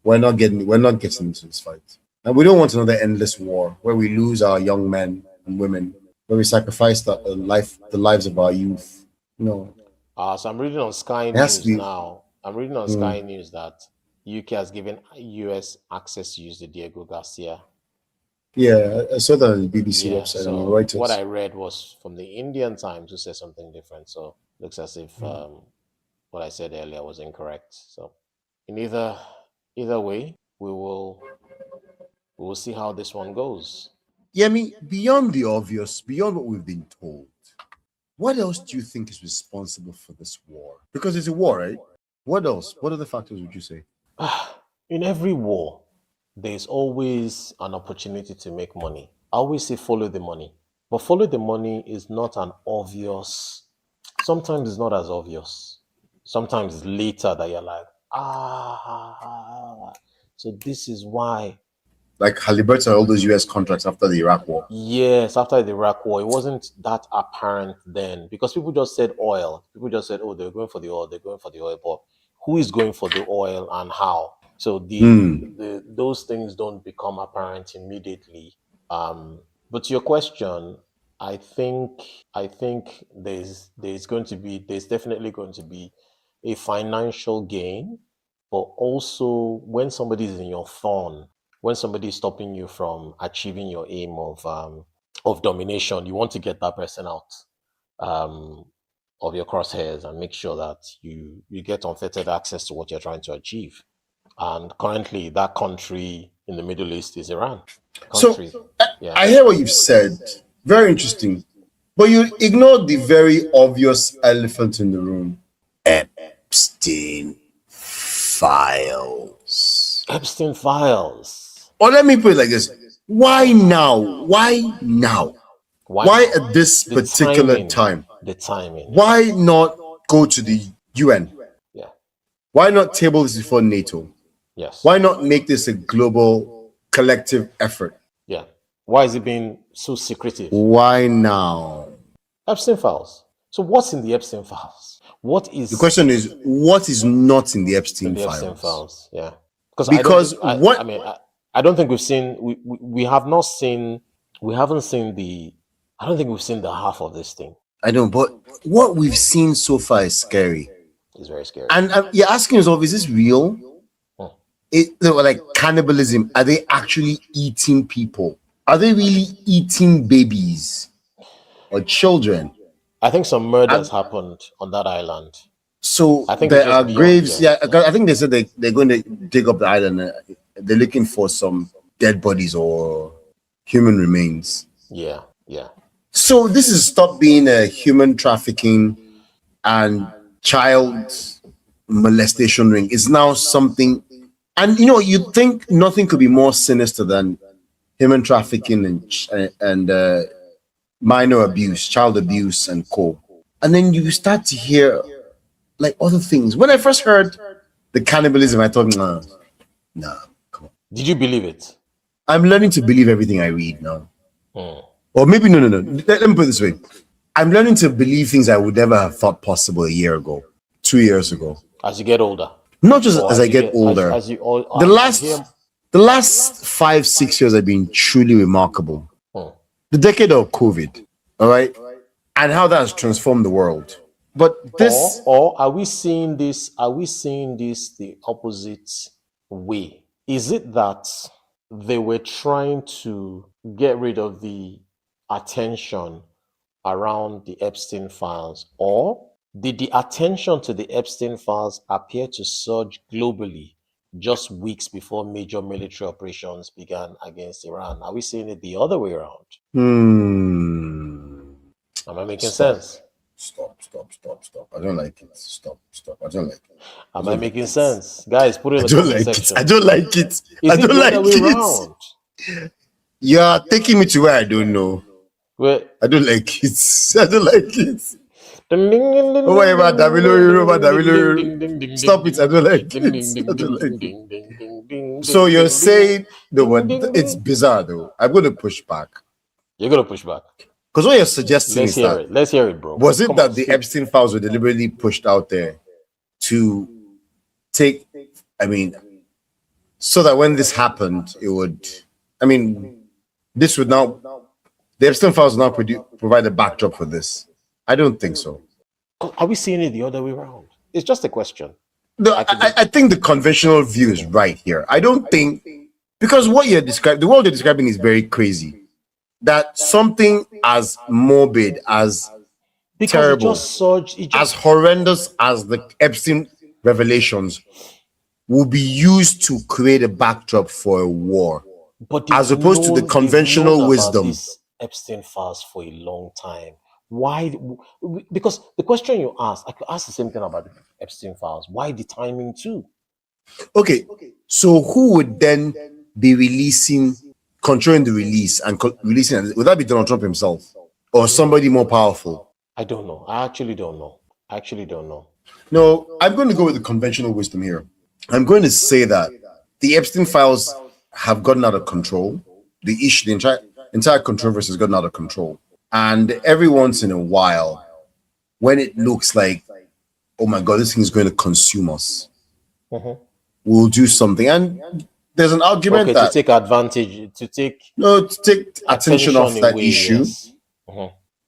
we're not getting into this fight. And we don't want another endless war where we lose our young men and women, where we sacrifice the lives of our youth. No, So I'm reading on Sky it has to News be. now. I'm reading on mm, Sky News that UK has given US access to use the Diego Garcia. yeah, I saw that on the BBC Yeah. website and on So what Reuters. I read was from the Indian Times, who said something different. So looks as if what I said earlier was incorrect. So in either way, we will see how this one goes. Yeah, I mean, beyond the obvious, beyond what we've been told, what else do you think is responsible for this war? Because it's a war, right? What else? What other factors would you say? In every war, there's always an opportunity to make money. I always say follow the money. But follow the money is not an obvious, sometimes it's not as obvious. Sometimes it's later that you're like, so this is why. Like Halliburton, all those US contracts after the Iraq war. Yes, after the Iraq war, it wasn't that apparent then because people just said oil. People just said, oh, they're going for the oil, they're going for the oil. But who is going for the oil and how? So Hmm. those things don't become apparent immediately. But to your question, I think there's definitely going to be a financial gain, but also when somebody is in your thorn, when somebody is stopping you from achieving your aim of domination, you want to get that person out um, of your crosshairs and make sure that you get unfettered access to what you're trying to achieve. And currently, that country in the Middle East is Iran. So Country, I, yeah. I hear what you've said. Very interesting. But you ignored the very obvious elephant in the room. Epstein files. Epstein files. Or let me put it like this. Why now? Why now? Why Why now? at this The particular timing. time? The timing. Why not go to the UN? Yeah. Why not table this before NATO? Yes. Why not make this a global collective effort? Yeah. Why is it being so secretive? Why now? Epstein files. So what's in the Epstein files? What The is question is, what is not in the in Epstein the Epstein files? files? Yeah. Because I don't Because think I what mean I don't think we've seen we have not seen we haven't seen the I don't think we've seen the half of this thing. I don't, but what we've seen so far is scary. It's very scary. And you're asking yourself, is this real? Hmm. Like cannibalism. Are they actually eating people? Are they really eating babies or children? I think some murders And happened on that island. so I think it's there are just beyond graves. yeah. Yeah, I think they said they're going to dig up the island. They're looking for some dead bodies or human remains. Yeah, yeah. So this is stopped being a human trafficking and child molestation ring. It's now something, and you think nothing could be more sinister than human trafficking and minor abuse, child abuse, and co. And then you start to hear like other things. When I first heard the cannibalism, I thought, nah, come on. Did you believe it? I'm learning to believe everything I read now. Hmm. Or maybe no. Let me put it this way. I'm learning to believe things I would never have thought possible a year ago, 2 years ago. As you get older, Not just or as I get older. as you all, The as last him. the last 5-6 years have been truly remarkable. Hmm. The decade of COVID, all right, and how that has transformed the world. But this, Or are we seeing this? Are we seeing this the opposite way? Is it that they were trying to get rid of the attention around the Epstein files, or did the attention to the Epstein files appear to surge globally just weeks before major military operations began against Iran? Are we seeing it the other way around? Am I making stop, sense? stop. I don't like it. Stop. I don't like it. Am I making sense? Guys, put it I in the don't comment like it. section. I don't like it. Is I it don't the like other way it. around? You're taking me to where I don't know. Well, I don't like it. I don't like it. ding, ding, ding, ding, Oh, ding, whatever, ding, Davilo. ding, ding, ding, Stop ding, it. I ding, don't like ding, it. ding, I ding, don't ding, like ding, it. ding, ding, ding, ding, So ding, you're ding, ding, saying no, ding, but ding, it's ding. bizarre though. I'm going to push back You're gonna push back. because what you're suggesting Let's is hear that it. Let's hear it, bro. was it Come on, that the speak. Epstein files were deliberately pushed out there to take? I mean, so that when this happened, it would. I mean, this would now the Epstein files will now provide a backdrop for this. I don't think so. Are we seeing it the other way around? It's just a question. No, I think the conventional view is right here. I don't think because what you're describing, the world you're describing is very crazy. That something as morbid, as Because it terrible, just surged. It as just. horrendous as the Epstein revelations will be used to create a backdrop for a war, But as opposed to the they've known conventional about wisdom. these Epstein files for a long time. Why? Because the question you asked, I could ask the same thing about the Epstein files. Why the timing too? Okay, so who would then be controlling the release and releasing it? Would that be Donald Trump himself or somebody more powerful? I don't know. I actually don't know. I actually don't know. No, I'm going to go with the conventional wisdom here. I'm going to say that the Epstein files have gotten out of control. The entire controversy has gotten out of control. And every once in a while, when it looks like, oh my God, this thing is going to consume us, we'll do something. And there's an argument Okay, that to take advantage, to take to take attention off that away, issue, yes.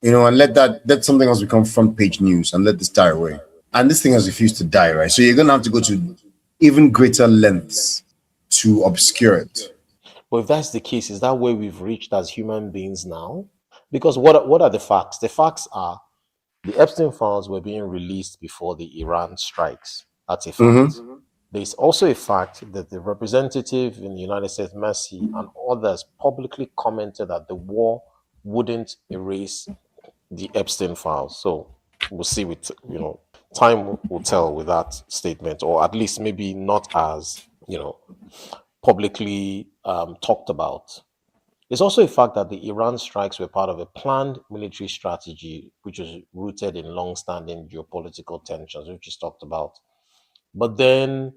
and let something else become front page news and let this die away. And this thing has refused to die, right? So you're gonna have to go to even greater lengths to obscure it. But if that's the case, is that where we've reached as human beings now? Because what are the facts? The facts are the Epstein files were being released before the Iran strikes. That's a fact. There's also a fact that the representative in the United States, Mercy, and others publicly commented that the war wouldn't erase the Epstein files. So we'll see with time will tell with that statement, or at least maybe not as publicly talked about. It's also a fact that the Iran strikes were part of a planned military strategy, which was rooted in long-standing geopolitical tensions, which is talked about. But then,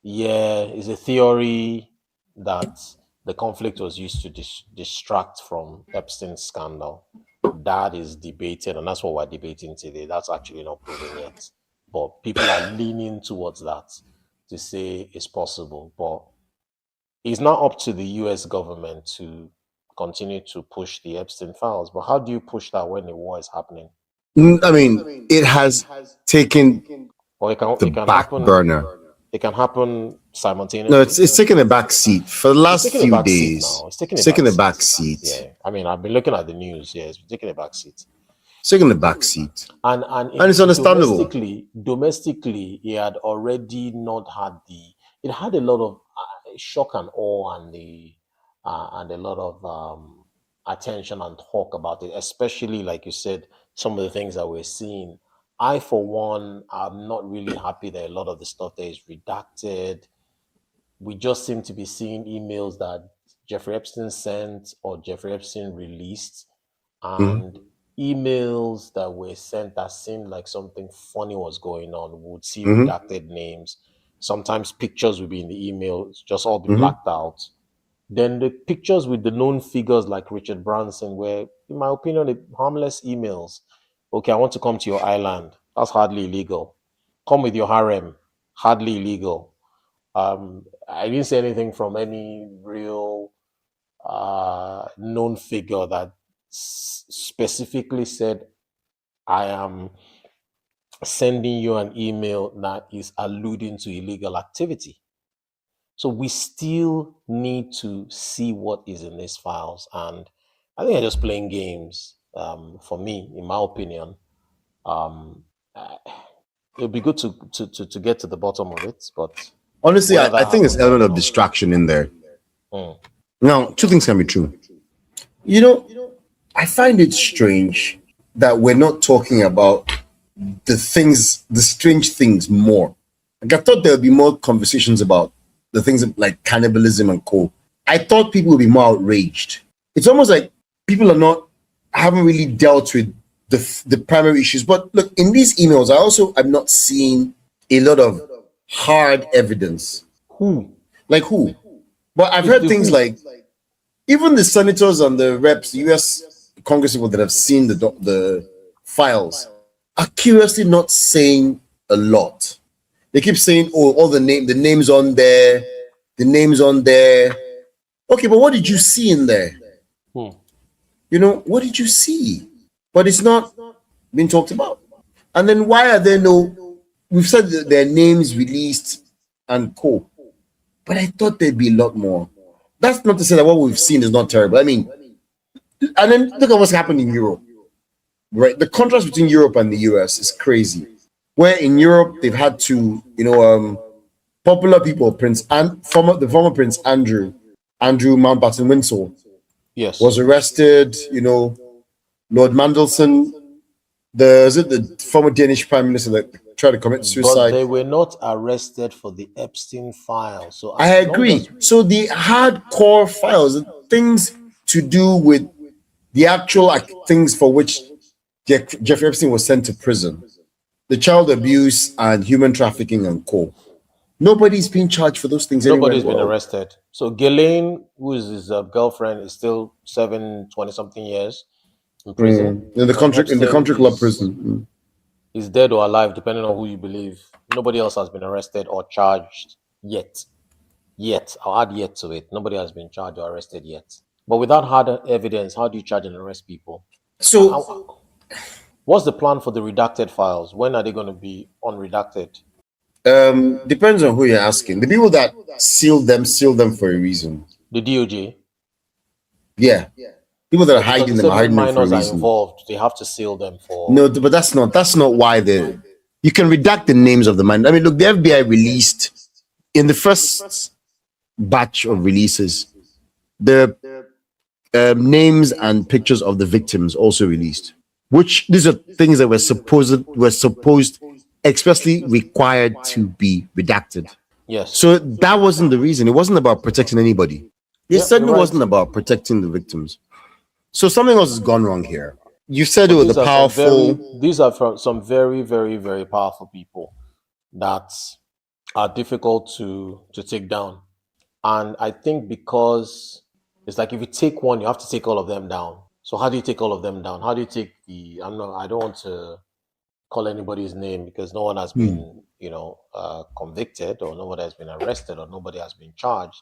yeah, it's a theory that the conflict was used to distract from Epstein's scandal. That is debated, and that's what we're debating today. That's actually not proven yet. But people are leaning towards that to say it's possible. But it's not up to the US government to continue to push the Epstein files. But how do you push that when the war is happening? I mean, it has taken Or the it can back happen. burner. It can happen simultaneously. No, it's taken a back seat for the It's last taking a few back seat days. now. It's taking It's a taken back a seat. back seat. Yeah, I mean, I've been looking at the news. Yeah, it's taking a back seat. It's taken a back seat, And and it's understandable. domestically, it had already not had it had a lot of shock and awe and the and a lot of attention and talk about it, especially like you said, some of the things that we're seeing. I, for one, am not really happy that a lot of the stuff there is redacted. We just seem to be seeing emails that Jeffrey Epstein sent or Jeffrey Epstein released, and Mm-hmm. emails that were sent that seemed like something funny was going on. We would see Mm-hmm. redacted names. Sometimes pictures would be in the email, just all be Mm-hmm. blacked out. Then the pictures with the known figures like Richard Branson, where, in my opinion, harmless emails. Okay, I want to come to your island. That's hardly illegal. Come with your harem. Hardly illegal. I didn't say anything from any real known figure that specifically said, I am sending you an email that is alluding to illegal activity. So we still need to see what is in these files. And I think they're just playing games, for me, in my opinion. Um, uh, it'll be good to get to the bottom of it, but Honestly, whether I that think there's an happens or element of not. distraction in there. Mm. Now, two things can be true. You know, I find it strange that we're not talking about the strange things more. Like I thought there would be more conversations about the things like cannibalism and co. I thought people would be more outraged. It's almost like people are not haven't really dealt with the primary issues. But look, in these emails, I also am not seeing a lot of hard evidence. Who Like who? But I've is heard the things who? like even the senators and the reps, the U.S. Congress people that have seen the files are curiously not saying a lot. They keep saying, "Oh, all the names on there, the names on there." Okay, but what did you see in there? Hmm. You know, what did you see? But it's not being talked about. And then why are there no? We've said that their names released and co. But I thought there'd be a lot more. That's not to say that what we've seen is not terrible. I mean, and then look at what's happened in Europe, right? The contrast between Europe and the US is crazy. Where in Europe they've had to, popular people, the former Prince Andrew Mountbatten Windsor, Yes. was arrested. Lord Mandelson, the former Danish Prime Minister that tried to commit But suicide. they were not arrested for the Epstein file. So I as long agree. as So the hardcore files, the things to do with the actual things for which Jeffrey Epstein was sent to prison, the child abuse and human trafficking and co. Nobody's being charged for those things anywhere in nobody's the been world. arrested. So Ghislaine, who is his girlfriend, is still serving 20 something years in prison. And In the Epstein country club prison. is dead or alive, depending on who you believe. Nobody else has been arrested or charged yet. Yet. I'll add yet to it. Nobody has been charged or arrested yet. But without hard evidence, how do you charge and arrest people? So What's the plan for the redacted files? When are they going to be unredacted? depends on who you're asking. The people that seal them for a reason. The DOJ? Yeah. People that Oh, because they are said when hiding them for a minors are reason. involved, they have to seal them for. No, but that's not why the you can redact the names of the man. I mean, look, the FBI released in the first batch of releases the names and pictures of the victims also released. Which these are things that were supposed expressly required to be redacted. Yes. So that wasn't the reason. It wasn't about protecting anybody. It Yeah, you're certainly right. wasn't about protecting the victims. So something else has gone wrong here. You said it But was the powerful. these are from some very, very, very powerful people that are difficult to take down. And I think because it's like if you take one, you have to take all of them down. So how do you take all of them down? How do you take the? I don't want to call anybody's name because no one has Hmm. been, convicted or nobody has been arrested or nobody has been charged.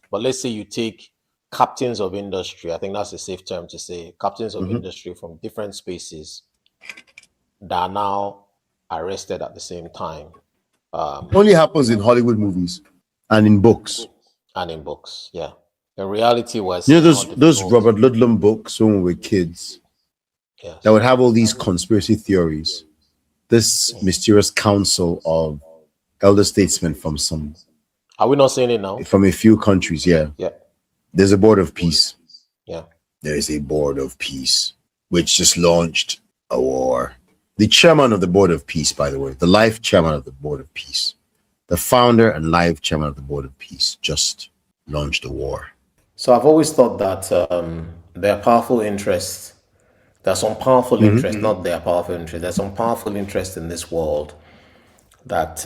But let's say you take captains of industry. I think that's a safe term to say captains of Mhm. industry from different spaces that are now arrested at the same time. Only happens in Hollywood movies and in books. And in books. Yeah. In reality, we're You know seeing how those difficult. Robert Ludlum books when we were kids that Yes. would have all these conspiracy theories. This mysterious council of elder statesmen Are we not seeing it now? from a few countries. Yeah, Yeah. There's a board of peace. Yeah. There is a board of peace which just launched a war. The chairman of the board of peace, by the way, the life chairman of the board of peace, the founder and life chairman of the board of peace, just launched a war. So I've always thought that there are powerful interests. There's some powerful interests, not their powerful interests. There's some powerful interests in this world that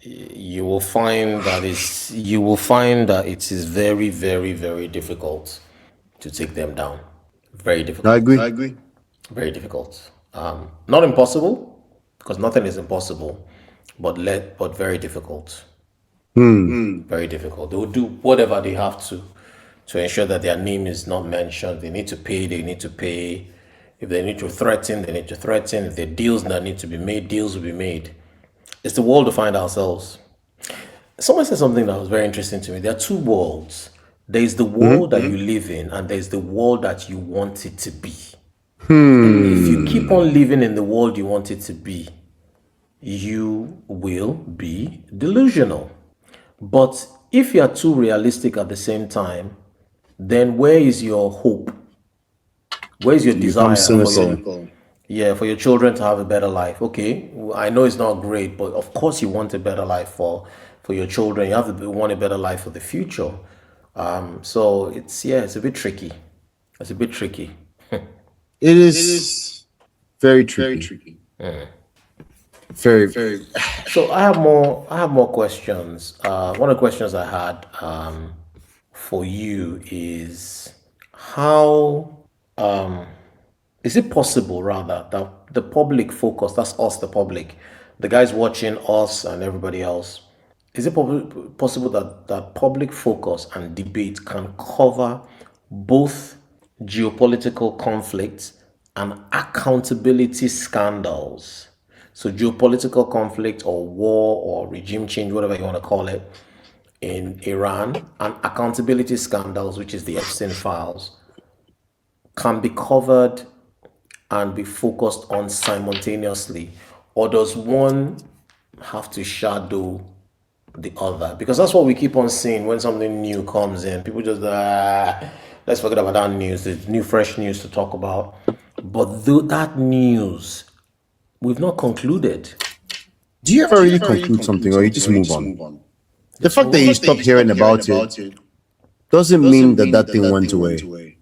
you will find that it is very, very, very difficult to take them down. Very difficult. I agree. Very difficult. Not impossible, because nothing is impossible, but very difficult. Very difficult. They will do whatever they have to ensure that their name is not mentioned. They need to pay. If they need to threaten, they need to threaten. If there are deals that need to be made, deals will be made. It's the world to find ourselves. Someone said something that was very interesting to me. There are two worlds. There is the world that you live in, and there's the world that you want it to be. If you keep on living in the world you want it to be, you will be delusional. But if you are too realistic at the same time, then where is your hope? Where is your desire for your children to have a better life? Okay, I know it's not great, but of course you want a better life for your children. You have to want a better life for the future. So it's a bit tricky. It's a bit tricky. It is very tricky. Very. So I have more questions. One of the questions I had for you is how is it possible rather that the public focus, that's us, the public, the guys watching us and everybody else, is it possible that public focus and debate can cover both geopolitical conflicts and accountability scandals? So geopolitical conflict or war or regime change, whatever you want to call it, in Iran, and accountability scandals, which is the Epstein files, can be covered and be focused on simultaneously? Or does one have to shadow the other? Because that's what we keep on seeing when something new comes in. People just, let's forget about that news. There's new, fresh news to talk about. But that news, we've not concluded. Do you ever really conclude something, or you just move on? The fact that you stop hearing about it doesn't mean that thing went away.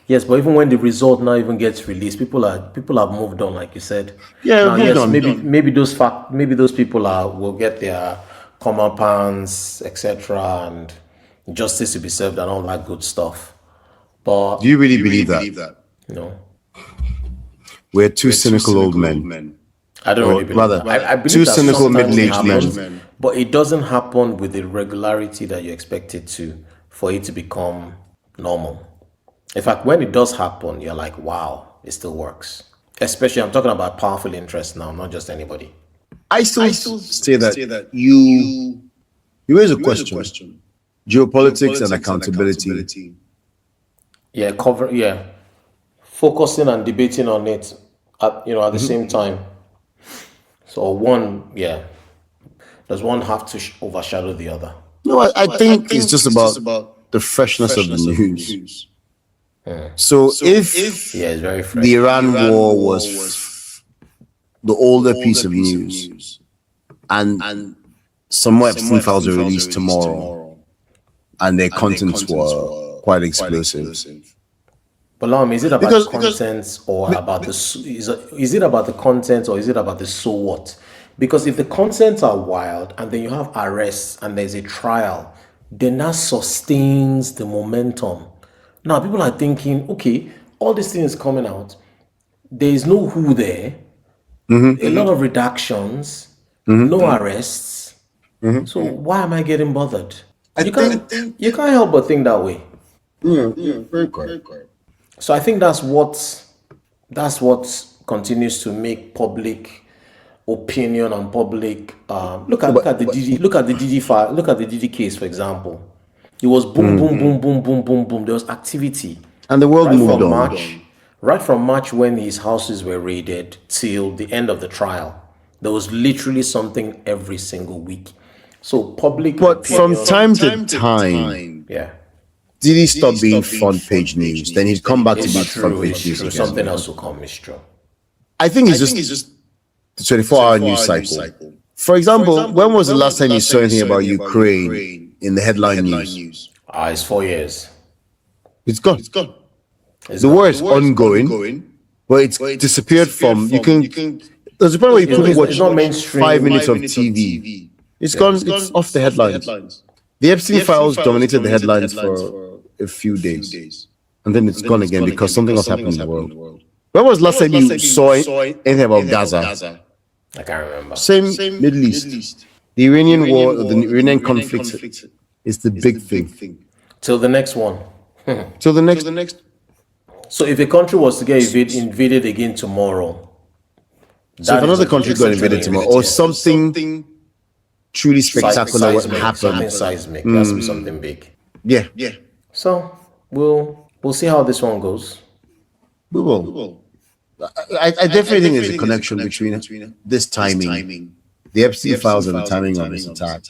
Yes, but even when the result now even gets released, people have moved on, like you said. Yeah, now, yes, maybe those people will get their comeuppance, etc., and justice to be served and all that good stuff. But do you really believe that? No. We're two cynical old men. I don't really believe that. I believe two that cynical middle-aged men. But it doesn't happen with the regularity that you expect it to, for it to become normal. In fact, when it does happen, you're like, wow, it still works. Especially, I'm talking about powerful interests now, not just anybody. I still say that you raise a question. Geopolitics and accountability. Focusing and debating on it at the same time. So does one have to overshadow the other? No, I think it's just about the freshness of the news. So if it's very fresh. The Iran war was the older piece of news, and some more Epstein files were released tomorrow, and their contents were quite explosive. But is it about the contents or about the is it about the content or is it about the so what? Because if the contents are wild and then you have arrests and there's a trial, then that sustains the momentum. Now people are thinking, okay, all these things coming out, there is no who there, a lot of redactions, no arrests. So why am I getting bothered? You can't help but think that way. Very correct. So I think that's what continues to make public opinion and public look at the DD file, look at the DD case, for example. It was boom, boom, boom, boom, boom, boom, boom. There was activity. And the world moved on. Right from March when his houses were raided till the end of the trial. There was literally something every single week. So public But from time to time, Did he stop being front page news? Then he'd come back to be front page news again. Something else will come. It's true. I think it's just the 24-hour news cycle. For example, when was the last time you saw anything about Ukraine in the headline news? It's 4 years. It's gone. The war is ongoing, but it's disappeared from. You can. There's a point where you couldn't watch 5 minutes of TV. It's gone. It's off the headlines. The Epstein files dominated the headlines for a few days, and then it's gone again because something else happened in the world. When was the last time you saw anything about Gaza? I can't remember. Same Middle East. The Iranian war, the Iranian conflict is the big thing. Till the next one. Till the next. So if a country was to get invaded again tomorrow, so if another country got invaded tomorrow, or something truly spectacular would happen, something seismic, there has to be something big. Yeah. So we'll see how this one goes. We will. I definitely think there's a connection between this timing, the Epstein files, and the timing of this attack.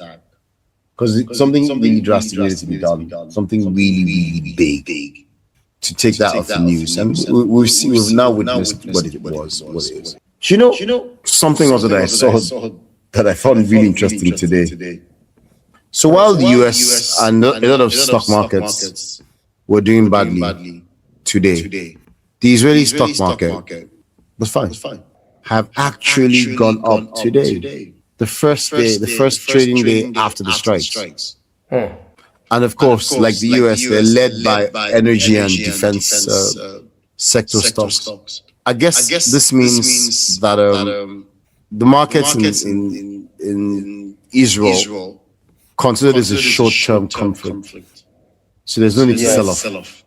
Because something really drastic needed to be done, something really big to take that off the news. And we've now witnessed what it is. Do you know something also that I saw that I found really interesting today? So while the US and a lot of stock markets were doing badly today, the Israeli stock market was fine, have actually gone up today. The first trading day after the strikes. And of course, like the US, they're led by energy and defense sector stocks. I guess this means that the markets in Israel consider this a short-term conflict. So there's no need to sell off.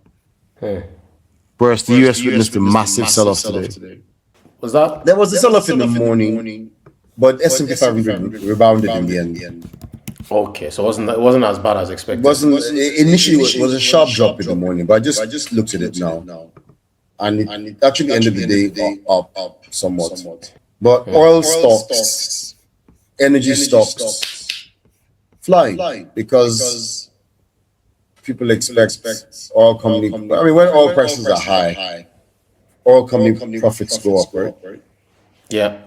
Whereas the US witnessed a massive sell-off today. There was a sell-off in the morning, but S&P 500 rebounded in the end. Okay, so it wasn't as bad as expected. Initially it was a sharp drop in the morning, but I just looked at it now, and it actually ended the day up somewhat. But oil stocks, energy stocks, flying because people expect oil company. I mean, when oil prices are high, oil company profits go up, right? Yeah.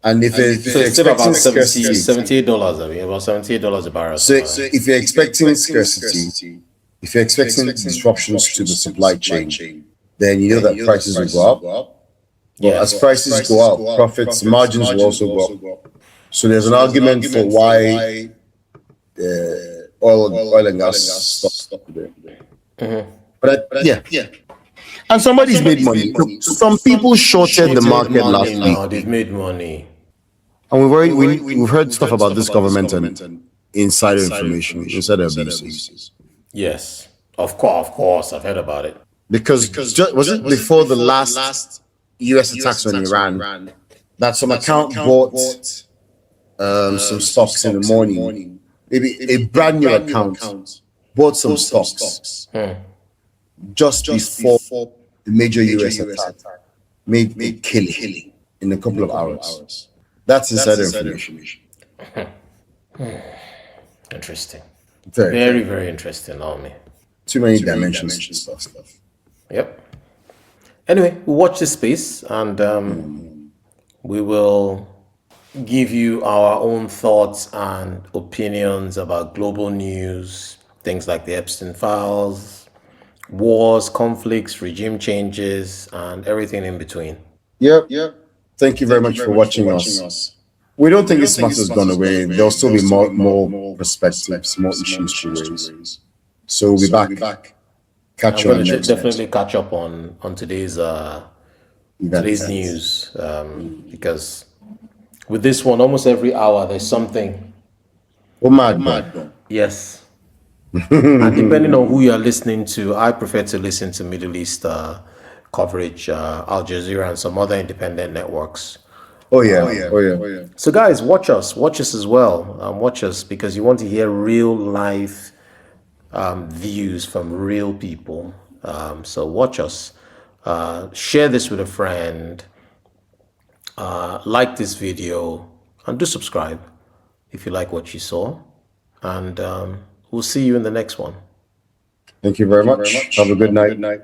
And if you're expecting scarcity, $78, about $78 a barrel. So if you're expecting scarcity, if you're expecting disruptions to the supply chain, then you know that prices will go up. But as prices go up, profits, margins will also go up. So there's an argument for why oil and gas stop today. But yeah. And somebody's made money. Some people shorted the market last week. They've made money. And we've heard stuff about this government and insider information, insider abuses. Yes, of course, I've heard about it. Because was it before the last US attacks on Iran that some account bought some stocks in the morning? Maybe a brand new account bought some stocks just before the major US attack, made killing in a couple of hours. That's insider information. Interesting. Very, very interesting, Naomi. Too many dimensions to stuff. Yep. Anyway, we'll watch this space and we will give you our own thoughts and opinions about global news, things like the Epstein files, wars, conflicts, regime changes, and everything in between. Yep. Thank you very much for watching us. We don't think this matter has gone away. There'll still be more perspectives, more issues to raise. So we'll be back. Catch you on the next. Definitely catch up on today's news because with this one, almost every hour there's something. Oh, mad. Yes. And depending on who you're listening to, I prefer to listen to Middle East coverage, Al Jazeera and some other independent networks. Oh yeah. So guys, watch us as well. Watch us because you want to hear real life views from real people. So watch us. Share this with a friend. Like this video and do subscribe if you like what you saw. And we'll see you in the next one. Thank you very much. Have a good night.